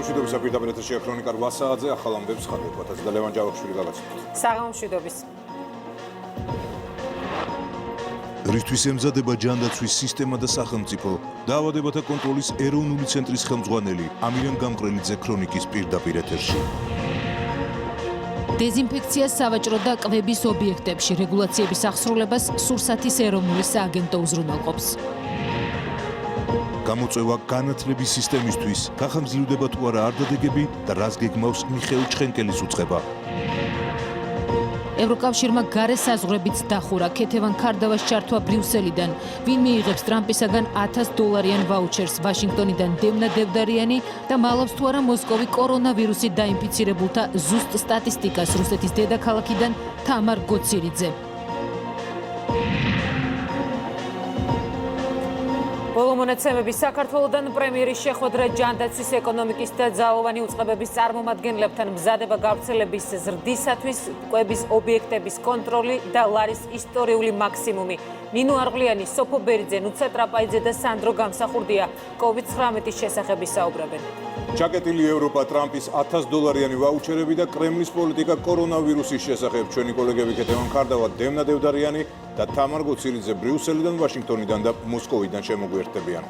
საღამოშვიდობის პირდაპირ ეთერშია ქრონიკა 8 საათზე ახალ ამბებს ხადებათ და ლევან ჯავახიშვილი გაგაცნობთ. საღამოშვიდობის. რისთვის ემზადება ჯანდაცვის სისტემა და სახელმწიფო, დაავადებათა კონტროლის ეროვნული ცენტრის ხელმძღვანელი ამირან გამყრელიძე ქრონიკის პირდაპირ ეთერში. დეზინფექცია სავაჭრო და კვების ობიექტებში რეგულაციების აღსრულებას სურსათის ეროვნული სააგენტო უზრუნველყოფს. გამოწვევა განათლების სისტემისთვის, გახამძლივდება თუ არა არდადეგები და რას გეგმავს მიხეილ ჩხენკელის უწყება. ევროკავშირმა გარე საზღვრებიც დახურა ქეთევან ქარდავას ჩართვა ბრიუსელიდან, ვინ მიიღებს ტრამპისაგან $1000 ვაუჩერს ვაშინგტონიდან დევნა დევდარიანი და მალავს თუ არა მოსკოვი კორონავირუსით დაინფიცირებულთა ზუსტ სტატისტიკას რუსეთის დედაქალაქიდან თამარ გოცირიძე. ბოლო მონაცემების საქართველოდან პრემიერის შეხვედრა ჯანდაცვის ეკონომიკის და ძალოვანი უწყებების წარმომადგენლებთან მზადება გავრცელების ზრდისათვის, კვების ობიექტების კონტროლი და ლარის ისტორიული მაქსიმუმი. ნინო არღლიანი, სოფო ბერიძე, ნუცა ტრაპაიძე და სანდრო გამსახურდია COVID-19-ის შესახებ საუბრობენ. ჩაკეტილი ევროპა, ტრამპის $1000 ვაუჩერები და კრემლის პოლიტიკა კორონავირუსის შესახებ. ჩვენი კოლეგები ქეთევან ქარდავა, დევნა დევდარიანი და თამარ გოცირიძე ბრიუსელიდან, ვაშინგტონიდან და მოსკოვიდან შემოგვიერთდებიან.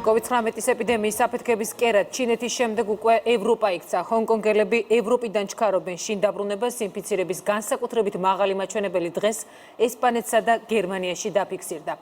COVID-19-ის ეპიდემიის საფეთქების კერად ჩინეთის შემდეგ უკვე ევროპა იქცა. ჰონკონგელები ევროპიდან ჩქარობენ შინ დაბრუნებას, ინფიცირების განსაკუთრებით მაღალი მაჩვენებელი დღეს ესპანეთსა და გერმანიაში დაფიქსირდა.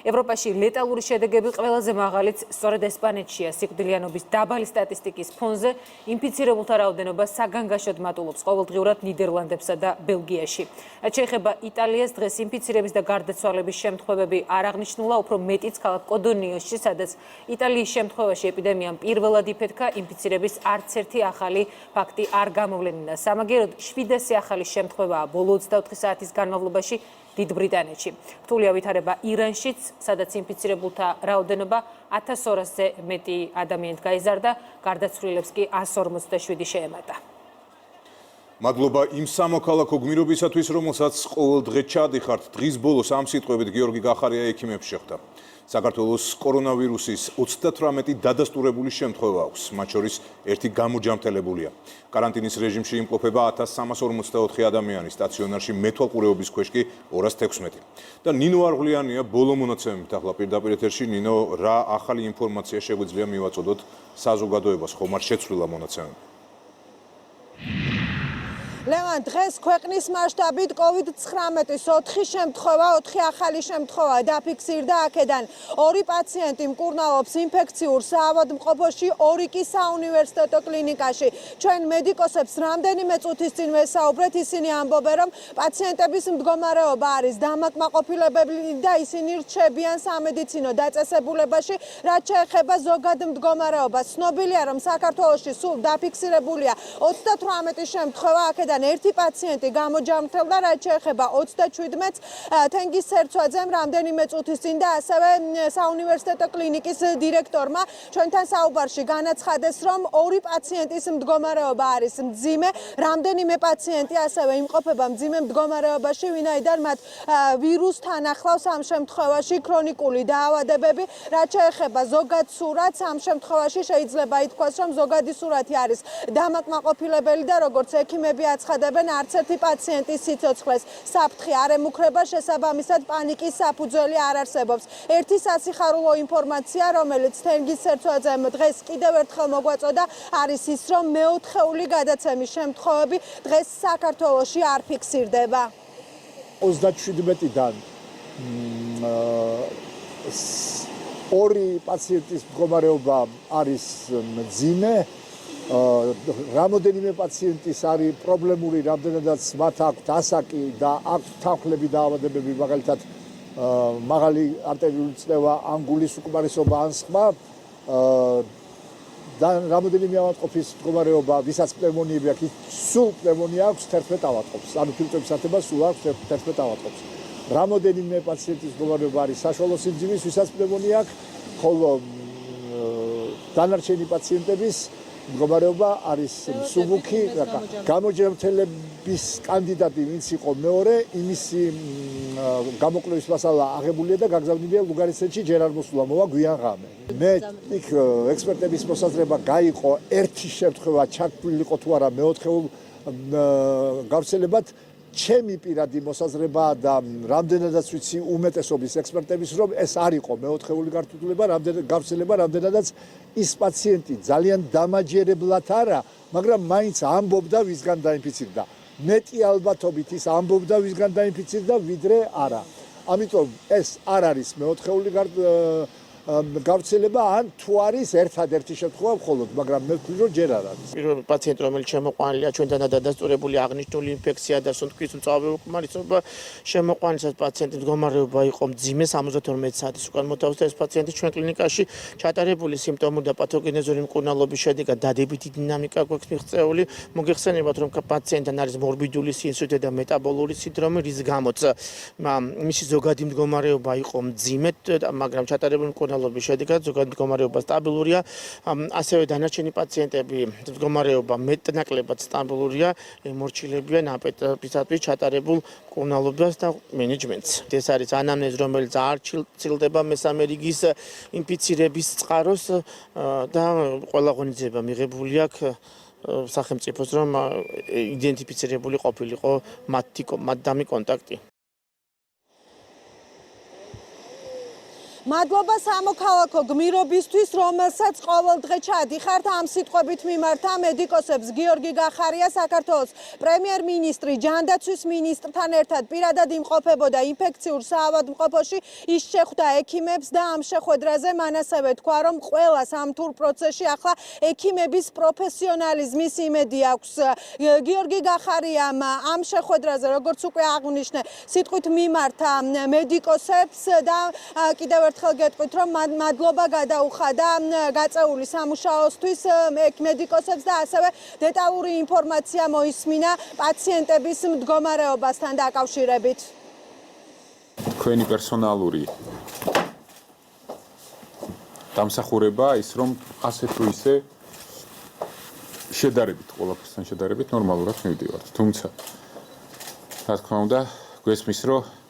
ევროპაში ლეტალური შედეგები ყველაზე მაღალიც სწორედ ესპანეთშია. სიკვდილიანობის დაბალი სტატისტიკის ფონზე ინფიცირებულთა რაოდენობა საგანგაშოდ მატულობს ყოველდღიურად ნიდერლანდებსა და ბელგიაში. რაც შეეხება იტალიას, დღეს ინფიცირების და გარდაცვალების შემთხვევები არ აღნიშნულა, უფრო მეტიც ქალაქ კოდონიოში, სადაც იტალიის შემთხვევაში ეპიდემიამ პირველად იფეთქა, ინფიცირების არც ერთი ახალი ფაქტი არ გამოვლენილა. სამაგეროდ 700 ახალი შემთხვევაა ბოლო 24 საათის განმავლობაში დიდ ბრიტანეთში. რთულია ვითარება ირანშიც, სადაც ინფიცირებულთა რაოდენობა 1200-ზე მეტი ადამიანით გაიზარდა, გარდაცვლილებს კი 147 შეემატა. მადლობა იმ სამოქალაქო გმირობისათვის, რომელსაც ყოველ დღე ჩადიხართ. დღის ბოლოს ამ სიტყვებით გიორგი გახარია ექიმებს შეხვდა. საქართველოს კორონავირუსის 38 დადასტურებული შემთხვევა აქვს, მათ შორის ერთი გამოჯამთელებულია. კარანტინის რეჟიმში იმყოფება 1344 ადამიანი, სტაციონარში მეთვალყურეობის ქვეშ კი 216. და ნინო არღლიანია ბოლო მონაცემებით ახლა პირდაპირ ეთერში. ნინო, რა ახალი ინფორმაცია შეგვიძლია მივაწოდოთ საზოგადოებას, ხომ არ შეცვლილა მონაცემები? ლევან, დღეს ქვეყნის მასშტაბით COVID-19-ის 4 შემთხვევა, 4 ახალი შემთხვევა დაფიქსირდა. აქედან 2 პაციენტი მკურნალობს ინფექციურ საავადმყოფოში, 2 კი საუნივერსიტეტო კლინიკაში. ჩვენ მედიკოსებს რამდენიმე წუთის წინ ვესაუბრეთ, ისინი ამბობენ, რომ პაციენტების მდგომარეობა არის დამაკმაყოფილებელი და ისინი რჩებიან სამედიცინო დაწესებულებაში. რაც შეეხება ზოგად მდგომარეობას, ცნობილია, რომ საქართველოში სულ დაფიქსირებულია 38 შემთხვევა, აქედან ერთი პაციენტი გამოჯამრთელდა, რაც შეეხება 27-ს თენგის სერცვაძემ რამდენიმე წუთის წინ და ასევე საუნივერსიტეტო კლინიკის დირექტორმა ჩვენთან საუბარში განაცხადეს, რომ 2 პაციენტის მდგომარეობა არის მძიმე, რამდენიმე პაციენტი ასევე იმყოფება მძიმე მდგომარეობაში, ვინაიდან მათ ვირუსთან ახლავს ამ შემთხვევაში ქრონიკული დაავადებები. რაც შეეხება ზოგად სურათს, ამ შემთხვევაში შეიძლება ითქვას, რომ ზოგადი სურათი არის დამაკმაყოფილებელი და როგორც ექიმები აცხადებენ, არც ერთი პაციენტის სიცოცხლეს საფრთხე არ ემუქრება, შესაბამისად პანიკის საფუძველი არ არსებობს. ერთი სასიხარულო ინფორმაცია, რომელიც თენგის სერცვაძემ დღეს კიდევ ერთხელ მოგვაწოდა, არის ის, რომ მეოთხეული გადაცემის შემთხვევები დღეს საქართველოში არ ფიქსირდება. 37-დან 2 პაციენტის მდგომარეობა არის მძიმე. რამოდენიმე პაციენტის არის პრობლემური, რამდენადაც მათ აქვთ ასაკი და აქვთ თანხლები დაავადებები, მაგალითად მაღალი არტერიული წნევა, ანგულის უკმარისობა ან სხვა. და რამოდენიმე ავადმყოფის მდგომარეობა, ვისაც პნევმონიები აქვს, სულ პნევმონია აქვს 11 ავადმყოფს, ანუ ფილტვების ათება სულ აქვს 11 ავადმყოფს. რამოდენიმე პაციენტის მდგომარეობა არის საშუალო სიმძიმის, ვისაც პნევმონია აქვს, ხოლო დანარჩენი პაციენტების მდგომარეობა არის მსუბუქი, გამოჯანმრთელების კანდიდატი ვინც იყო მეორე, იმისი გამოკლების მასალა აღებულია და გაგზავნილია ლუგარისეთში, ჯერ არ მოსულა, მოვა გვიან ღამე. მე იქ ექსპერტების მოსაზრება გაიყო ერთი შემთხვევა ჩაგვილიყო თუ არა მეოთხეულ გავრცელებად ჩემი პირადი მოსაზრებაა და რამდენადაც ვიცი უმეტესობის ექსპერტების რომ ეს არ იყო მეოთხეული გართულება, გავრცელება, რამდენადაც ის პაციენტი ძალიან დამაჯერებლად არა, მაგრამ მაინც ამბობდა ვისგან დაინფიცირდა. მეტი ალბათობით ის ამბობდა ვისგან დაინფიცირდა, ვიდრე არა. ამიტომ ეს არ არის მეოთხეული გავრცელება, ან თუ არის ერთადერთი შემთხვევა მხოლოდ, მაგრამ მე ვთვლი რომ ჯერ არ არის. პირველი პაციენტი რომელიც შემოყვანილია ჩვენთან დადასტურებული აღნიშნული ინფექცია და სუნთქვის მწვავე უკმარისობა შემოყვანილისას პაციენტის მდგომარეობა იყო მძიმე 72 საათის უკან მოთავსდა ეს პაციენტი ჩვენ კლინიკაში ჩატარებული სიმპტომური და პათოგენეზური მკურნალობის შედეგად დადებითი დინამიკა გვაქვს მიღწეული. მოგეხსენებათ რომ პაციენტთან არის მორბიდული სინსუიტე და მეტაბოლური სინდრომი, რის გამოც მისი ზოგადი მდგომარეობა იყო მძიმე, მაგრამ ჩატარებული მკურნალობის შედეგად ზოგადი მდგომარეობა სტაბილურია. ასევე დანარჩენი პაციენტები მდგომარეობა მეტნაკლებად სტაბილურია, ემორჩილებიან აპეტიტისათვის ჩატარებულ მკურნალობას და მენეჯმენტს. ეს არის ანამნეზი, რომელიც არ ცილდება მესამე რიგის ინფიცირების წყაროს და ყველა ღონისძიება მიღებული აქვს სახელმწიფოს, რომ იდენტიფიცირებული ყოფილიყო მათდამი კონტაქტი. მადლობა სამოქალაქო გმირობისთვის, რომელსაც ყოველდღე ჩადიხართ. ამ სიტყვებით მიმართა მედიკოსებს გიორგი გახარია, საქართველოს პრემიერ-მინისტრი ჯანდაცვის მინისტრთან ერთად პირადად იმყოფებოდა ინფექციურ საავადმყოფოში. ის შეხვდა ექიმებს და ამ შეხვედრაზე მან ასევე თქვა, რომ ყველას ამ თურ პროცესში ახლა ექიმების პროფესიონალიზმის იმედი აქვს. გიორგი გახარიამ ამ შეხვედრაზე, როგორც უკვე აღნიშნე, სიტყვით მიმართა მედიკოსებს და კიდევ ერთხელ გეტყვით, რომ მადლობა გადაუხადა გაწეული სამუშაოსთვის მედიკოსებს და ასევე დეტალური ინფორმაცია მოისმინა პაციენტების მდგომარეობასთან დაკავშირებით. თქვენი პერსონალური დამსახურება ის რომ ასე თუ ისე შედარებით ყველაფერთან შედარებით ნორმალურად მივდივართ. თუმცა რა თქმა უნდა გვესმის რომ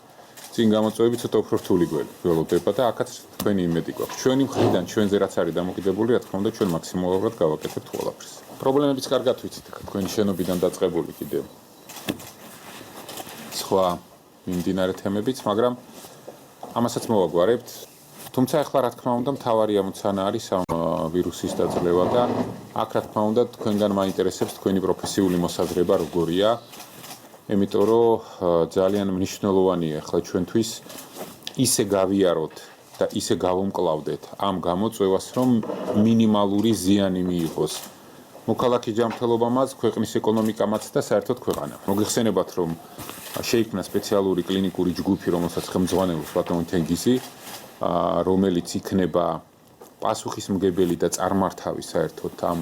წინ გამოწვევები ცოტა უფრო რთული გველოდება და აქაც თქვენი იმედი გვაქვს. ჩვენი მხრიდან ჩვენზე რაც არის დამოკიდებული, რა თქმა უნდა ჩვენ მაქსიმალურად გავაკეთებთ ყველაფერს. პრობლემებიც კარგად ვიცით, თქვენი შენობიდან დაწყებული კიდევ სხვა მიმდინარე თემებიც, მაგრამ ამასაც მოვაგვარებთ. თუმცა ახლა რა თქმა უნდა მთავარი ამოცანა არის ამ ვირუსის დაძლევა და აქ რა თქმა უნდა თქვენგან მაინტერესებს თქვენი პროფესიული მოსაზრება როგორია. იმიტომ რომ ძალიან მნიშვნელოვანია ახლა ჩვენთვის ისე გავიაროთ და ისე გავუმკლავდეთ ამ გამოწვევას, რომ მინიმალური ზიანი მიიღოს მოქალაქე ჯანმრთელობამაც, ქვეყნის ეკონომიკამაც და საერთოდ ქვეყანამ. მოგეხსენებათ, რომ შეიქმნა სპეციალური კლინიკური ჯგუფი, რომელსაც ხელმძღვანელობს ბატონი თენგიზი, რომელიც იქნება პასუხისმგებელი და წარმართავი საერთოდ ამ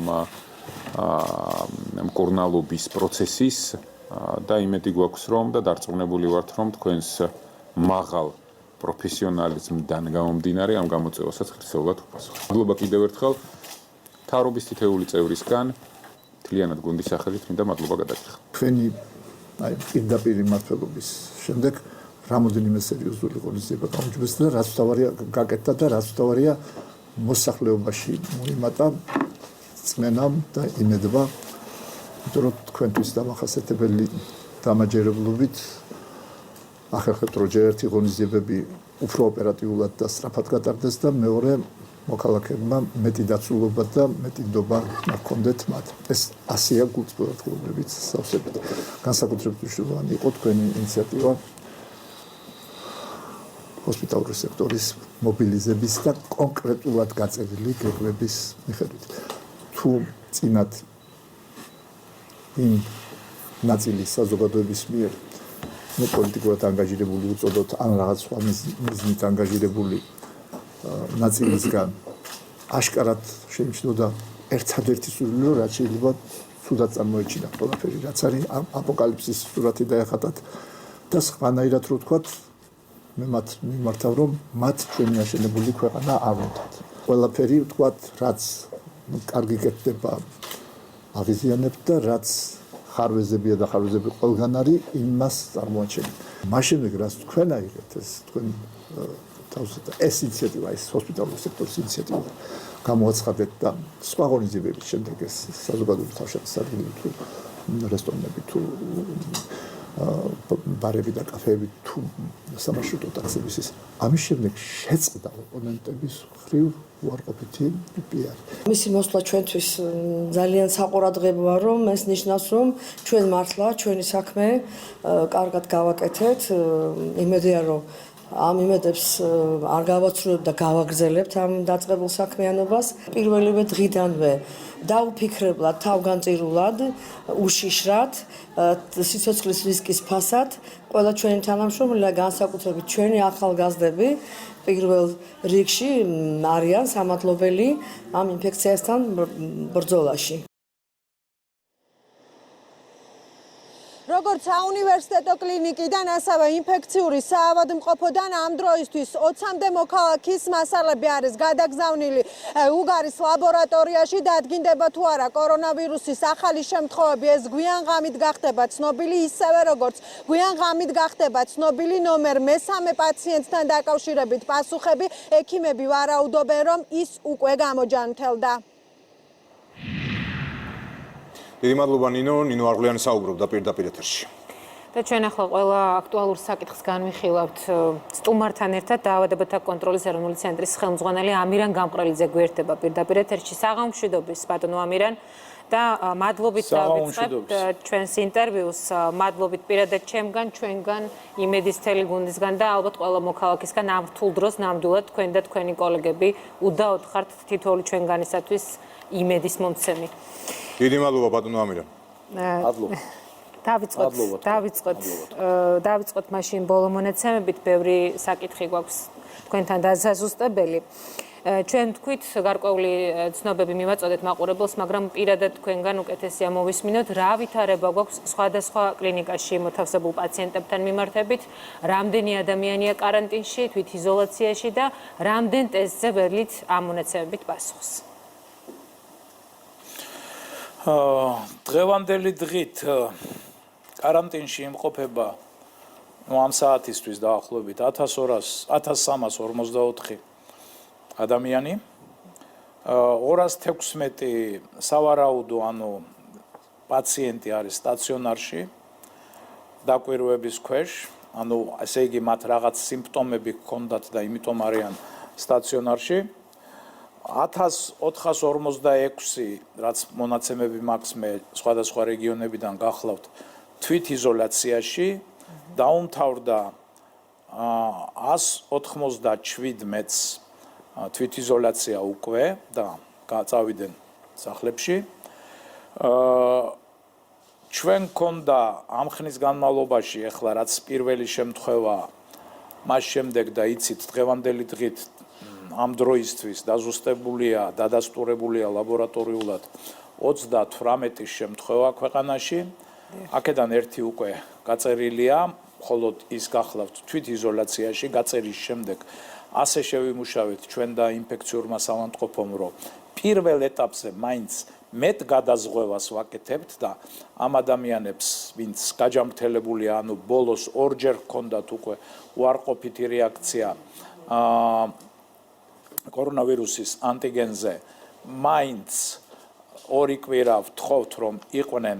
მკურნალობის პროცესის და იმედი გვაქვს რომ და დარწმუნებული ვართ რომ თქვენს მაღალ პროფესიონალიზმიდან გამომდინარე ამ გამოწვევასაც ხერხეულად უპასუხებთ. მადლობა კიდევ ერთხელ მთავრობის თითოეული წევრისგან მთლიანად გუნდის სახელით მინდა მადლობა გადაგიხადო. თქვენი პირდაპირ მმართველობის შემდეგ რამოდენიმე სერიოზული ღონისძიება გაუმჯობესდა და რაც თავარია გაკეთდა და რაც თავარია მოსახლეობაში მოიმატა წმენამ და იმედმა, იმიტომ რომ თქვენთვის დამახასიათებელი დამაჯერებლობით ახერხებთ რომ ჯერ ერთი ღონისძიებები უფრო ოპერატიულად და სწრაფად გატარდეს და მეორე მოქალაქეებმა მეტი დაცულობა და მეტი ნდობა ჰქონდეთ მათ. ეს ასეა გულწრფელობებით სავსებით. განსაკუთრებით მნიშვნელოვანი იყო თქვენი ინიციატივა ჰოსპიტალური სექტორის მობილიზების და კონკრეტულად გაწეული გეგმების მიხედვით. თუ წინათ იმ ნაწილი საზოგადოების მიერ პოლიტიკურად ანგაჟირებული უწოდოთ ან რაღაც სხვა მიზნით ანგაჟირებული ნაწილისგან აშკარად შეიმჩნეოდა ერთადერთი სურვილი, რაც შეიძლება ცუდად წარმოეჩინა ყველაფერი, რაც არის აპოკალიფსის სურათი დაეხატათ და სხვანაირად რო ვთქვათ, მე მათ მიმართავ, რომ მათ ჩვენი აშენებული ქვეყანა არ უნდათ. ყველაფერი ვთქვათ, რაც კარგი კეთდება აღიზიანებთ და რაც ხარვეზებია და ხარვეზები ყველგან არის იმას წარმოაჩენთ. მას შემდეგ რაც თქვენ აიღეთ ეს თქვენ თავსეთ ეს ინიციატივა ეს ჰოსპიტალურ სექტორის ინიციატივა გამოაცხადეთ და სხვა ღონისძიებების შემდეგ ეს საზოგადოების თავშესაფრის ადგილები თუ რესტორნები თუ ბარები და კაფეები თუ სამარშრუტო ტაქსების ის ამის შემდეგ შეწყდა ოპონენტების ხრივ უარყოფითი პიარი. მისი მოსვლა ჩვენთვის ძალიან საყურადღებოა, რომ ეს ნიშნავს, რომ ჩვენ მართლა ჩვენი საქმე კარგად გავაკეთეთ. იმედია, რომ ამ იმედებს არ გავაცრუებთ და გავაგრძელებთ ამ დაწყებულ საქმიანობას. პირველივე დღიდანვე დაუფიქრებლად, თავგანწირულად, უშიშრად, სიცოცხლის რისკის ფასად ყველა ჩვენი თანამშრომელი, განსაკუთრებით ჩვენი ახალგაზრდები პირველ რიგში არიან სამადლობელი ამ ინფექციასთან ბრძოლაში. როგორც საუნივერსიტეტო კლინიკიდან, ასევე ინფექციური საავადმყოფოდან ამ დროისთვის 20-მდე მოქალაქის მასალები არის გადაგზავნილი უგარის ლაბორატორიაში. დადგინდება თუ არა კორონავირუსის ახალი შემთხვევები, ეს გვიან ღამით გახდება ცნობილი, ისევე როგორც გვიან ღამით გახდება ცნობილი ნომერ მესამე პაციენტთან დაკავშირებით პასუხები. ექიმები ვარაუდობენ, რომ ის უკვე გამოჯანმრთელდა. დიდი მადლობა ნინო არღლიანი საუბრობდა პირდაპირ ეთერში. და ჩვენ ახლა ყველა აქტუალურ საკითხს განვიხილავთ სტუმართან ერთად. დაავადებათა კონტროლის ეროვნული ცენტრის ხელმძღვანელი ამირან გამყრელიძე გვერდება პირდაპირ ეთერში. საღამომშვიდობის ბატონო ამირან და მადლობით დავიწყებთ ჩვენს ინტერვიუს. მადლობით პირადად ჩემგან, ჩვენგან, იმედის მთელი გუნდისგან და ალბათ ყველა მოქალაქისგან ამ რთულ დროს ნამდვილად თქვენ და თქვენი კოლეგები უდაოდ ხართ თითოეული ჩვენგანისათვის იმედის მომცემი. დიდი მადლობა ბატონო ამირან. მადლობა. დავიწყოთ მაშინ ბოლო მონაცემებით, ბევრი საკითხი გვაქვს თქვენთან დასაზუსტებელი. ჩვენ თქვით გარკვეული ცნობები მივაწოდეთ მაყურებელს, მაგრამ პირადად თქვენგან უკეთესია მოვისმინოთ, რა ვითარება გვაქვს სხვადასხვა კლინიკაში მოთავსებულ პაციენტებთან მიმართებით, რამდენი ადამიანია კარანტინში, თვითიზოლაციაში და რამდენ ტესტზე ველით ამ მონაცემებით პასუხს. დღევანდელი დღით კარანტინში იმყოფება ამ საათისთვის დაახლოებით 1344 ადამიანი. 216 სავარაუდო, ანუ პაციენტი არის სტაციონარში დაკვირვების ქვეშ, ანუ ესე იგი მათ რაღაც სიმპტომები ჰქონდათ და იმიტომ არიან სტაციონარში. 1446, რაც მონაცემები მაქვს მე სხვადასხვა რეგიონებიდან გახლავთ თვითიზოლაციაში, დაუმთავრდა 197-ს თვითიზოლაცია უკვე და წავიდნენ სახლებში. ჩვენ გქონდა ამ ხნის განმავლობაში, ახლა რაც პირველი შემთხვევა, მას შემდეგ და იცით დღევანდელი დღით ამ დროისთვის დაზუსტებულია, დადასტურებულია ლაბორატორიულად 38 შემთხვევა ქვეყანაში. აქედან ერთი უკვე გაწერილია, მხოლოდ ის გახლავთ თვითიზოლაციაში. გაწერის შემდეგ ასე შევიმუშავეთ ჩვენ და ინფექციურმა საავადმყოფომ, რომ პირველ ეტაპზე მაინც მეტ გადაზღვევას ვაკეთებთ და ამ ადამიანებს, ვინც გაჯანმრთელებულია, ანუ ბოლოს ორჯერ ჰქონდათ უკვე უარყოფითი რეაქცია კორონავირუსის ანტიგენზე, მაინც ორი კვირა ვთხოვთ, რომ იყვნენ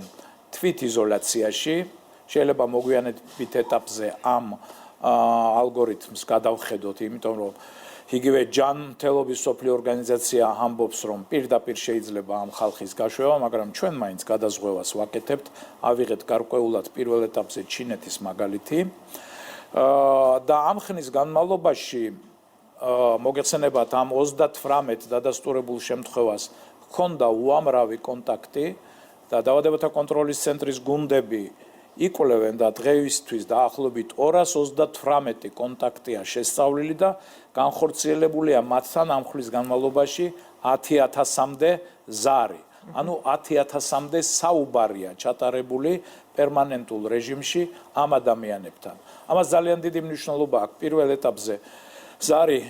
თვითიზოლაციაში. შეიძლება მოგვიანებით ეტაპზე ამ ალგორითმს გადავხედოთ, იმიტომ რომ იგივე ჯანმრთელობის მსოფლიო ორგანიზაცია ამბობს, რომ პირდაპირ შეიძლება ამ ხალხის გაშვება, მაგრამ ჩვენ მაინც გადაზღვევას ვაკეთებთ. ავიღეთ გარკვეულად პირველ ეტაპზე ჩინეთის მაგალითი და ამ ხნის განმავლობაში მოგეხსენებათ ამ 38 დადასტურებულ შემთხვევას ჰქონდა უამრავი კონტაქტი და დაავადებათა კონტროლის ცენტრის გუნდები იკვლევენ და დღეისთვის დაახლოებით 238 კონტაქტია შესწავლილი და განხორციელებულია მათთან ამ ხნის განმავლობაში 10,000-მდე ზარი. ანუ 10,000-მდე საუბარია ჩატარებული პერმანენტულ რეჟიმში ამ ადამიანებთან. ამას ძალიან დიდი მნიშვნელობა აქვს. პირველ ეტაპზე ზარი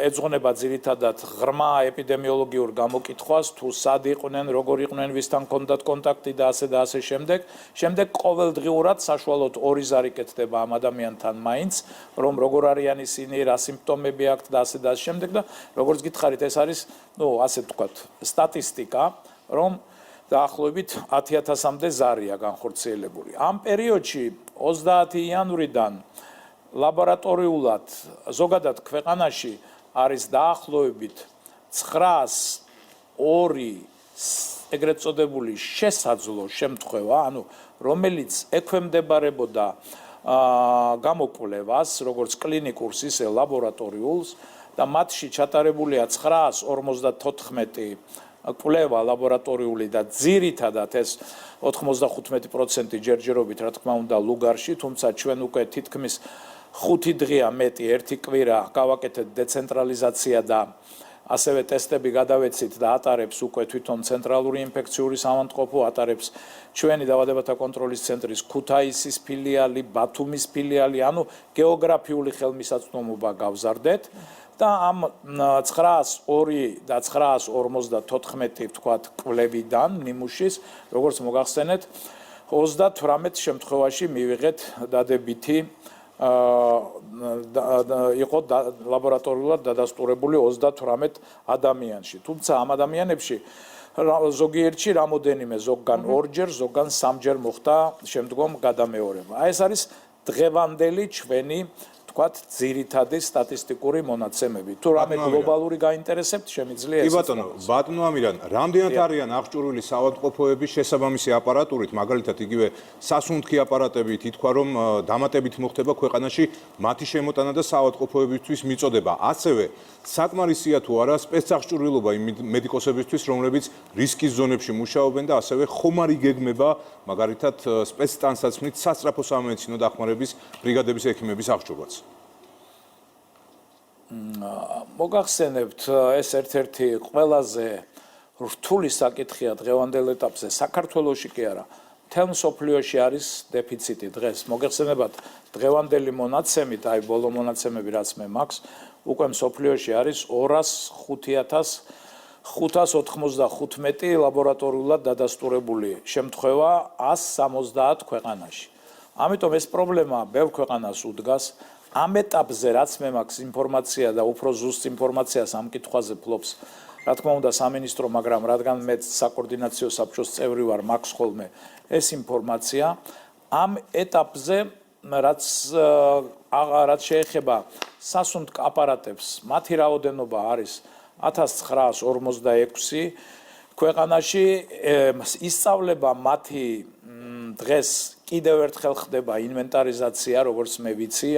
ეძღვნება ძირითადად ღრმა ეპიდემიოლოგიურ გამოკითხვას, თუ სად იყვნენ, როგორ იყვნენ, ვისთან ჰქონდათ კონტაქტი და ასე შემდეგ. შემდეგ ყოველდღიურად საშუალოდ 2 ზარი კეთდება ამ ადამიანთან მაინც, რომ როგორ არიან ისინი, რა სიმპტომები აქვთ და ასე შემდეგ და როგორც გითხარით, ეს არის, ასე ვთქვათ, სტატისტიკა, რომ დაახლოებით 10,000-მდე ზარია განხორციელებული. ამ პერიოდში 30 იანვრიდან ლაბორატორიულად ზოგადად ქვეყანაში არის დაახლოებით 902 ეგრეთ წოდებული შესაძლო შემთხვევა, რომელიც ექვემდებარებოდა გამოკვლევას, როგორც კლინიკურს, ისე ლაბორატორიულს და მათში ჩატარებულია 954 კვლევა ლაბორატორიული და ძირითადად ეს 95% ჯერჯერობით, რა თქმა უნდა, ლუგარში, თუმცა ჩვენ უკვე თითქმის 5 დღეა მეტი, 1 კვირა გავაკეთეთ დეცენტრალიზაცია და ასევე ტესტები გადავეცით და ატარებს უკვე თვითონ ცენტრალური ინფექციური სამავთყოფო, ატარებს ჩვენი დაავადებათა კონტროლის ცენტრის ქუთაისის ფილიალი, ბათუმის ფილიალი, გეოგრაფიული ხელმისაწვდომობა გავზარდეთ. და ამ 902 და 954 ვთქვათ კვლევიდან ნიმუშის, როგორც მოგახსენეთ, 38 შემთხვევაში მივიღეთ დადებითი იყო ლაბორატორიულად დადასტურებული 38 ადამიანში. თუმცა ამ ადამიანებში ზოგიერთში რამოდენიმე, ზოგან 2-ჯერ, ზოგან 3-ჯერ მოხდა შემდგომ გადამეორება. ეს არის დღევანდელი ჩვენი ვთქვათ, ძირითადი სტატისტიკური მონაცემები. თუ რამე გლობალური გაინტერესებთ, შემიძლია ეს. ბატონო ამირან, რამდენად არიან აღჭურვილი საავადმყოფოების შესაბამისი აპარატურით, მაგალითად იგივე სასუნთქი აპარატებით, ითქვა რომ დამატებით მოხდება ქვეყანაში მათი შემოტანა და საავადმყოფოებისთვის მიწოდება. ასევე საკმარისია თუ არა სპეცსაღჭურვილობა იმ მედიკოსებისთვის, რომლებიც რისკის ზონებში მუშაობენ და ასევე ხომარი გეგმება, მაგალითად სპეცტანსაცმლით სასწრაფო სამედიცინო დახმარების ბრიგადების ექიმების აღჭურვაც. მოგახსენებთ, ეს ერთ-ერთი ყველაზე რთული საკითხია დღევანდელ ეტაპზე. საქართველოში კი არა, მთელ მსოფლიოში არის დეფიციტი დღეს. მოგეხსენებათ, დღევანდელი მონაცემით, ბოლო მონაცემები რაც მე მაქვს, უკვე მსოფლიოში არის 205,595 ლაბორატორიულად დადასტურებული შემთხვევა 170 ქვეყანაში. ამიტომ ეს პრობლემა ბევრ ქვეყანას უდგას. ამ ეტაპზე რაც მე მაქვს ინფორმაცია და უფრო ზუსტ ინფორმაციას ამ კითხვაზე ფლობს, რა თქმა უნდა, სამინისტრო, მაგრამ რადგან მე საკოორდინაციო საბჭოს წევრი ვარ, მაქვს ხოლმე ეს ინფორმაცია. ამ ეტაპზე რაც შეეხება სასუნთქ აპარატებს, მათი რაოდენობა არის 1946 ქვეყანაში. ისწავლება მათი დღეს კიდევ ერთხელ ხდება ინვენტარიზაცია, როგორც მე ვიცი,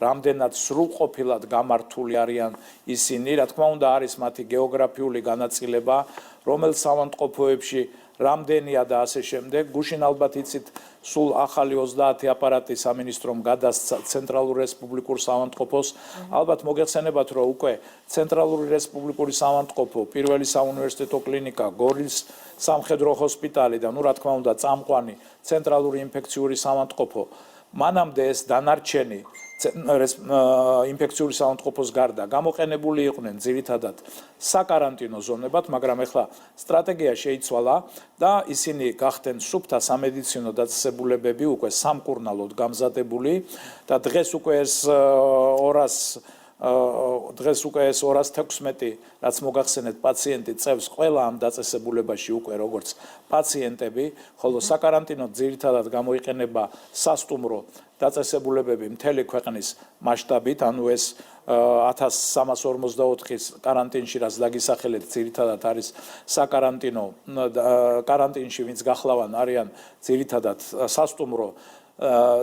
რამდენად სრულყოფილად გამართული არიან ისინი, რა თქმა უნდა, არის მათი გეოგრაფიული განაწილება, რომელ სამავთყოფოებში რამდენია და ასე შემდეგ. გუშინ ალბათ იცით, სულ ახალი 30 აპარატი სამინისტრომ გადასცა ცენტრალურ რესპუბლიკურ სამავთყოფოს. ალბათ მოგეხსენებათ, რომ უკვე ცენტრალური რესპუბლიკური სამავთყოფო, პირველი საუნივერსიტეტო კლინიკა, გორის სამხედრო ჰოსპიტალი და რა თქმა უნდა, წამყვანი ცენტრალური ინფექციური სამავთყოფო, მანამდე ეს დანარჩენი ინფექციური სამავთყოფოს გარდა გამოყენებული იყვნენ ძირითადად საკარანტინო ზონებად, მაგრამ ახლა სტრატეგია შეიცვალა და ისინი გახდნენ სუფთა სამედიცინო დაწესებულებები, უკვე სამკურნალოდ გამზადებული და დღეს უკვე ეს 216, რაც მოგახსენეთ, პაციენტი წევს ყველა ამ დაწესებულებაში უკვე როგორც პაციენტები, ხოლო საკარანტინო ძირითადად გამოიყენება სასტუმრო დაწესებულებები მთელი ქვეყნის მასშტაბით, ეს 1344 კარანტინში, რაც დაგისახელეთ, ძირითადად არის საკარანტინო კარანტინში, ვინც გახლავან არიან ძირითადად სასტუმრო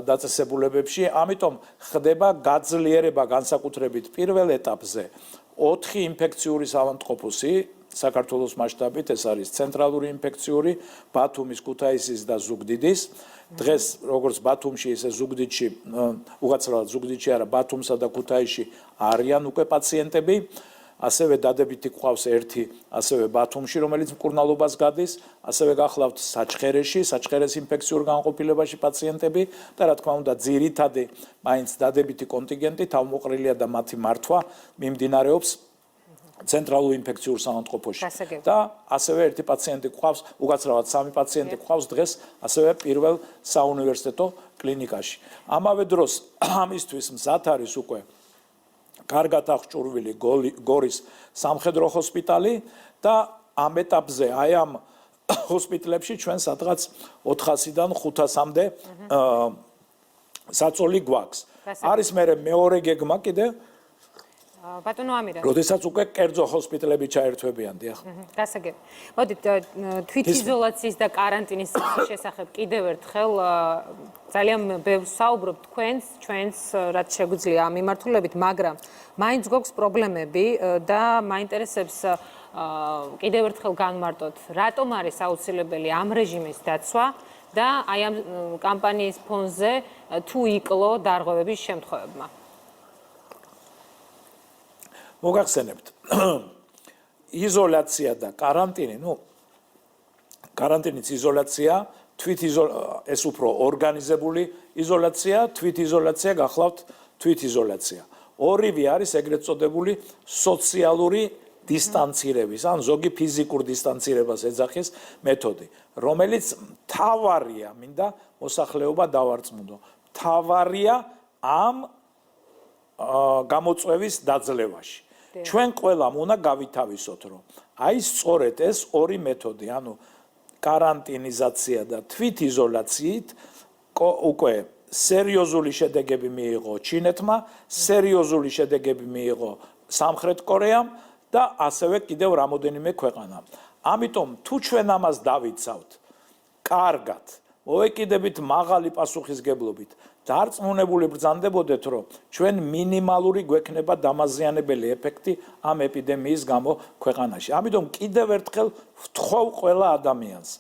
დაწესებულებებში. ამიტომ ხდება გაძლიერება განსაკუთრებით პირველ ეტაპზე 4 ინფექციური სამავთყოფოსი საქართველოს მასშტაბით, ეს არის ცენტრალური ინფექციური, ბათუმის, ქუთაისის და ზუგდიდის. დღეს როგორც ბათუმში, ისე ზუგდიდში, უგაცრავად ზუგდიდში არა, ბათუმსა და ქუთაისში არიან უკვე პაციენტები. ასევე დადებითი გვყავს ერთი, ასევე ბათუმში, რომელიც მკურნალობას გადის, ასევე გახლავთ საჩხერეს ინფექციურ განყოფილებაში პაციენტები და რა თქმა უნდა ძირითადი მაინც დადებითი კონტინგენტი თავმოყრილია და მათი მართვა მიმდინარეობს ცენტრალურ ინფექციურ საავადმყოფოში და ასევე ერთი პაციენტი გვყავს, უკაცრავად სამი პაციენტი გვყავს დღეს ასევე პირველ საუნივერსიტეტო კლინიკაში. ამავე დროს ამისთვის მზად არის უკვე კარგად აღჭურვილი გორის სამხედრო ჰოსპიტალი და ამ ეტაპზე აი ამ ჰოსპიტალებში ჩვენ სადღაც 400-დან 500-მდე საწოლი გვაქვს. არის მეორე გეგმა კიდე ბატონო ამირა. როდესაც უკვე კერძო ჰოსპიტალები ჩაერთვებიან, დიახ. გასაგები. მოდით თვითიზოლაციის და კარანტინის შესახებ კიდევ ერთხელ ძალიან ბევრს საუბრობთ ჩვენს რაც შეგვიძლია ამ მიმართულებით, მაგრამ მაინც გვაქვს პრობლემები და მაინტერესებს კიდევ ერთხელ განმარტოთ, რატომ არის აუცილებელი ამ რეჟიმის დაცვა და აი ამ კამპანიის ფონზე თუ იკლო დარღვევების შემთხვევებმა. მოგახსენებთ იზოლაცია და კარანტინი, კარანტინის იზოლაცია, ეს უფრო ორგანიზებული იზოლაცია, თვითიზოლაცია გახლავთ თვითიზოლაცია. ორივე არის ეგრეთ წოდებული სოციალური დისტანცირების, ან ზოგი ფიზიკურ დისტანცირებას ეძახის მეთოდი, რომელიც მთავარია, მინდა მოსახლეობა დავარწმუნდო, მთავარია ამ გამოწვევის დაძლევაში. ჩვენ ყველამ უნდა გავითავისოთ, რომ აი სწორედ ეს ორი მეთოდი, ანუ карантинизация და თვითიზოლაციით უკვე სერიოზული შედეგები მიიღო ჩინეთმა, სერიოზული შედეგები მიიღო სამხრეთ კორეამ და ასევე კიდევ რამოდენიმე ქვეყანამ. ამიტომ თუ ჩვენ ამას დავიცავთ კარგად, მოვეკიდებით მაღალი პასუხისგებლობით, დარწმუნებული ბრძანდებოდეთ, რომ ჩვენ მინიმალური გვექნება დამაზიანებელი ეფექტი ამ ეპიდემიის გამო ქვეყანაში. ამიტომ კიდევ ერთხელ ვთხოვ ყველა ადამიანს,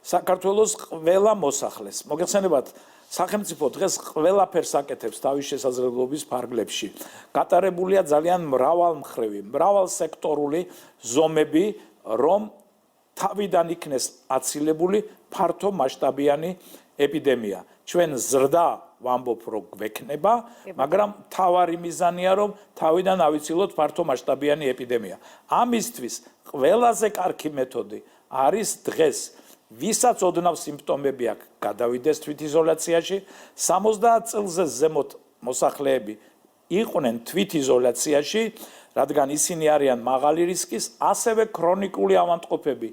საქართველოს ყველა მოსახლეს, მოგეხსენებათ, სახელმწიფო დღეს ყველაფერს აკეთებს თავის შესაძლებლობის ფარგლებში. გატარებულია ძალიან მრავალმხრივი, მრავალსექტორული ზომები, რომ თავიდან იქნეს აცილებული ფართო მასშტაბიანი ეპიდემია. ჩვენ ზრდა ვამბობ, რომ გვექნება, მაგრამ თავარი მიზანია, რომ თავიდან ავიცილოთ ფართო მასშტაბიანი ეპიდემია. ამისთვის ყველაზე კარგი მეთოდი არის დღეს ვისაც ოდნავ სიმპტომები აქვს, გადავიდეს თვითიზოლაციაში, 70 წელზე ზემოთ მოსახლეები იყვნენ თვითიზოლაციაში, რადგან ისინი არიან მაღალი რისკის, ასევე ქრონიკული ავადმყოფები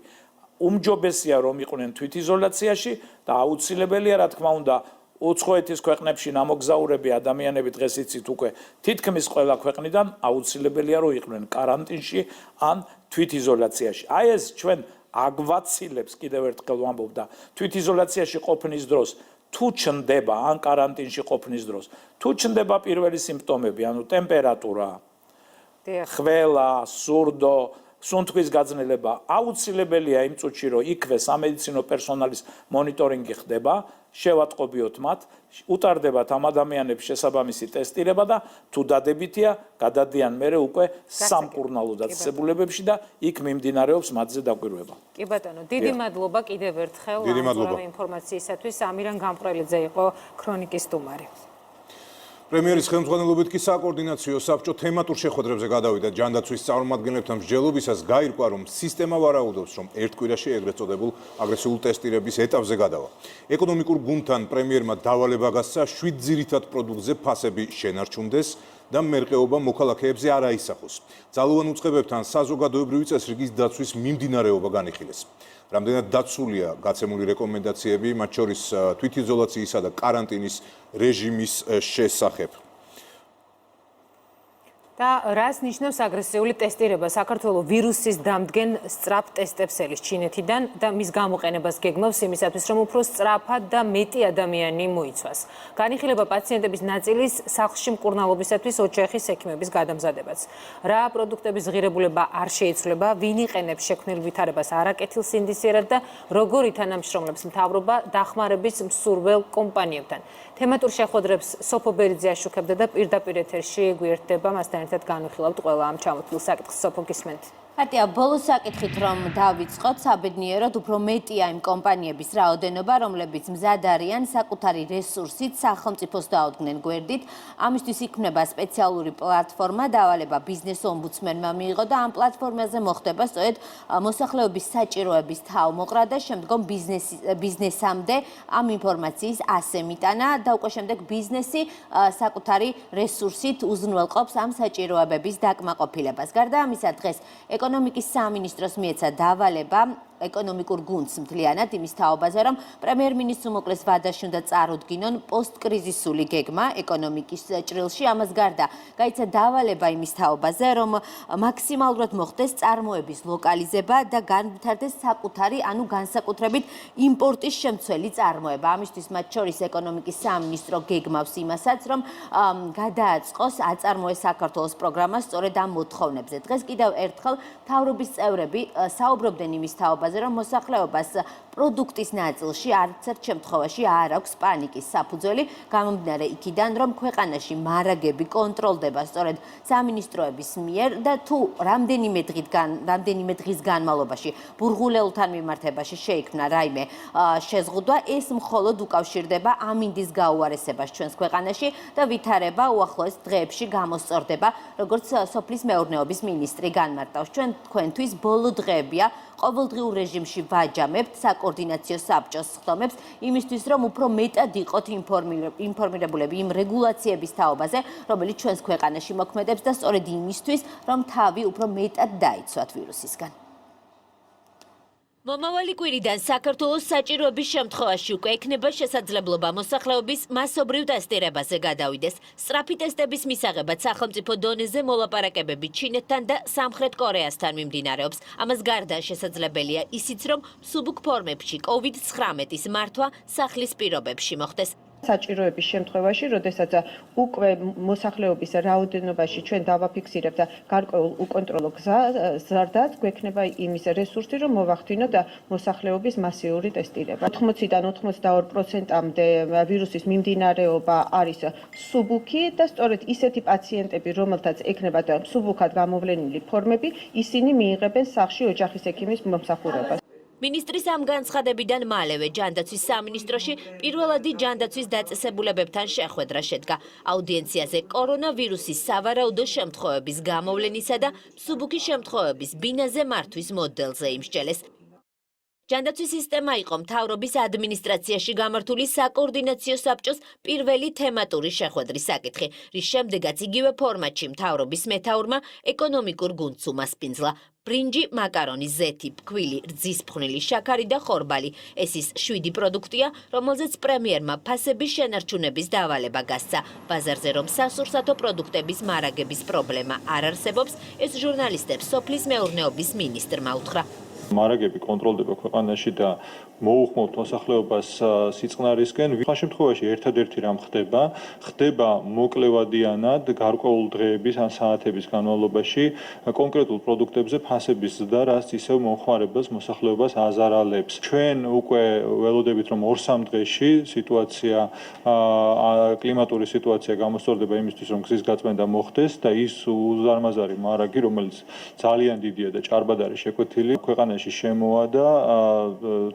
უმჯობესია რომ იყვნენ თვითიზოლაციაში და აუცილებელია, რა თქმა უნდა, უცხოეთის ქვეყნებში ნამოგზაურები ადამიანები დღეს იცით უკვე თითქმის ყველა ქვეყნიდან აუცილებელია რომ იყვნენ каранტინში ან თვითიზოლაციაში. აი ეს ჩვენ აგვაცილებს კიდევ ერთხელ ვამბობ და თვითიზოლაციაში ყოფნის დროს თუ ჩნდება ან каранტინში ყოფნის დროს თუ ჩნდება პირველი სიმპტომები, ანუ ტემპერატურა, ხველა, სურდო, სუნთქვის გაძნელება, აუცილებელია იმ წუთში რომ იქვე სამედიცინო პერსონალის მონიტორინგი ხდება, შევატყობიოთ მათ, უტარდებათ ამ ადამიანებს შესაბამისი ტესტირება და თუ დადებითია, გადადიან მერე უკვე სამკურნალო დაწესებულებებში და იქ მიმდინარეობს მათზე დაკვირვება. კი ბატონო, დიდი მადლობა კიდევ ერთხელ ამ ინფორმაციისათვის. ამირან გამყრელიძე იყო ქრონიკის სტუმარი. პრემიერის ხელმძღვანელობით კი საკოორდინაციო საბჭო თემატურ შეხვედრებზე გადავიდა ჯანდაცვის წარმომადგენლებთან მსჯელობისას გაირკვა, რომ სისტემა ვარაუდობს, რომ ერთ კვირაში ეგრეთ წოდებულ აგრესიული ტესტირების ეტაპზე გადავა. ეკონომიკურ გუნდთან პრემიერმა დავალება გასცა 7 ძირითად პროდუქტზე ფასები შენარჩუნდეს და მერყეობა მოქალაქეებზე არ აისახოს. ძალოვან უწყებებთან საზოგადოებრივი წესრიგის დაცვის მიმდინარეობა განიხილეს. რამდენად დაცულია გაცემული რეკომენდაციები, მათ შორის თვითიზოლაციისა და каранტინის რეჟიმის შესახებ. და რას ნიშნავს აგრესიული ტესტირება? საქართველოს ვირუსის დამდგენ სწრაფ ტესტებს ელის ჩინეთიდან და მის გამოყენებას გეგმავს იმისათვის, რომ უფრო სწრაფად და მეტი ადამიანი მოიცვას. განიხილება პაციენტების ნაწილის სახლში მკურნალობისათვის ოჯახის ექიმების გადამზადებაც. რა პროდუქტების ღირებულება არ შეიცვლება, ვინ იყენებს შექმნილ ვითარებას არაკეთილ სინდისიერად და როგორ ითანამშრომლებს მთავრობა დახმარების მსურველ კომპანიებთან. თემატურ შეხვედრებს სოფო ბერიძე აშუქებდა და პირდაპირ ეთერში გვერდება მასთან ერთად განვიხილავთ ყველა ამ ჩამოთვლილ საკითხს. სოფო, გისმენთ. მარტია, ბოლოს საკითხით რომ დავიწყოთ, საბედნიეროდ უფრო მეტია იმ კომპანიების რაოდენობა, რომლებიც მზად არიან საკუთარი რესურსით სახელმწიფოს დაუდგნენ გვერდით. ამისთვის იქმნება სპეციალური პლატფორმა, დავალება ბიზნეს ომბუდსმენმა მიიღო და ამ პლატფორმაზე მოხდება სწორედ მოსახლეობის საჭიროების თავმოყრა და შემდგომ ბიზნესამდე ამ ინფორმაციის ასემიტანა და უკვე შემდეგ ბიზნესი საკუთარი რესურსით უზრუნველყოფს ამ საჭიროებების დაკმაყოფილებას. გარდა ამისა, დღეს ეკონომიკის სამინისტროს მიეცა დავალება ეკონომიკურ გუნდს მთლიანად იმის თაობაზე, რომ პრემიერ-მინისტრს უმოკლეს ვადაში უნდა წარუდგინონ პოსტკრიზისული გეგმა ეკონომიკის ჭრილში. ამას გარდა გაიცა დავალება იმის თაობაზე, რომ მაქსიმალურად მოხდეს წარმოების ლოკალიზება და განვითარდეს საკუთარი, ანუ განსაკუთრებით იმპორტის შემცველი წარმოება. ამისთვის მათ შორის ეკონომიკის სამინისტრო გეგმავს იმასაც, რომ გადააწყოს აწარმოეს საქართველოს პროგრამა სწორედ ამ მოთხოვნებზე. დღეს კიდევ ერთხელ მთავრობის წევრები საუბრობდნენ იმის თაობაზე, რომ მოსახლეობას პროდუქტის ნაწილში არც ერთ შემთხვევაში არ აქვს პანიკის საფუძველი, გამომდინარე იქიდან, რომ ქვეყანაში მარაგები კონტროლდება სწორედ სამინისტროების მიერ და თუ რამდენიმე დღის განმავლობაში ბურღულელთან მიმართებაში შეიქმნა რაიმე შეზღუდვა, ეს მხოლოდ უკავშირდება ამინდის გაუარესებას ჩვენს ქვეყანაში და ვითარება უახლოეს დღეებში გამოსწორდება, როგორც სოფლის მეურნეობის მინისტრი განმარტავს. ჩვენ თქვენთვის ბოლო დღეებია ყოველდღიურ რეჟიმში ვაჯამებთ საკოორდინაციო საბჭოს ხდომებს იმისთვის, რომ უფრო მეტად იყოთ ინფორმირებულები იმ რეგულაციების თაობაზე, რომელიც ჩვენს ქვეყანაში მოქმედებს და სწორედ იმისთვის, რომ თავი უფრო მეტად დაიცვათ ვირუსისგან. მომავალი კვირიდან საქართველოს საჭიროების შემთხვევაში უკვე ექნება შესაძლებლობა მოსახლეობის მასობრივ ტესტირებაზე გადავიდეს. სწრაფი ტესტების მისაღებად სახელმწიფო დონეზე მოლაპარაკებები ჩინეთთან და სამხრეთ კორეასთან მიმდინარეობს. ამას გარდა შესაძლებელია ისიც, რომ მსუბუქ ფორმებში COVID-19-ის მართვა სახლის პირობებში მოხდეს. საჭიროების შემთხვევაში, როდესაც უკვე მოსახლეობის რაოდენობაში ჩვენ დავაფიქსირებთ გარკვეულ უკონტროლო გზარდას, გვექნება იმის რესურსი, რომ მოვახდინოთ მოსახლეობის მასიური ტესტირება. 80-დან 82%-მდე ვირუსის მიმდინარეობა არის მსუბუქი და სწორედ ისეთი პაციენტები, რომელთაც ექნებათ მსუბუქად გამოვლენილი ფორმები, ისინი მიიღებენ სახლში ოჯახის ექიმის მომსახურებას. მინისტრის ამ განცხადებიდან მალევე ჯანდაცვის სამინისტროში პირველადი ჯანდაცვის დაწესებულებებთან შეხვედრა შედგა. აუდიენციაზე კორონავირუსის სავარაუდო შემთხვევების გამოვლენისა და მსუბუქი შემთხვევების ბინაზე მართვის მოდელზე იმსჯელეს. ჯანდაცვის სისტემა იყო მთავრობის ადმინისტრაციაში გამართული საკოორდინაციო საბჭოს პირველი თემატური შეხვედრის საკითხი, რის შემდეგაც იგივე ფორმატში მთავრობის მეთაურმა ეკონომიკურ გუნდს უმასპინძლა. ბრინჯი, მაკარონი, ზეთი, ფქვილი, რძის ფხვნილი, შაქარი და ხორბალი. ეს ის 7 პროდუქტია, რომელზეც პრემიერმა ფასების შენარჩუნების დავალება გასცა. ბაზარზე რომ სასურსათო პროდუქტების მარაგების პრობლემა არ არსებობს, ეს ჟურნალისტებს სოფლის მეურნეობის მინისტრმა უთხრა. მარაგები კონტროლდება ქვეყანაში და მოუხმობთ მოსახლეობას სიწყნარისკენ. ამ შემთხვევაში ერთადერთი რამ ხდება მოკლევადიანად გარკვეულ დღეების ან საათების განმავლობაში კონკრეტულ პროდუქტებზე ფასების ზრდა, რაც ისევ მომხმარებელს მოსახლეობას აზარალებს. ჩვენ უკვე ველოდებით, რომ 2-3 დღეში სიტუაცია კლიმატური სიტუაცია გამოსწორდება იმისთვის, რომ გზის გაწმენდა მოხდეს და ის უზარმაზარი მარაგი, რომელიც ძალიან დიდია და ჭარბად არის შეკვეთილი, ქვეყანაში შემოვა და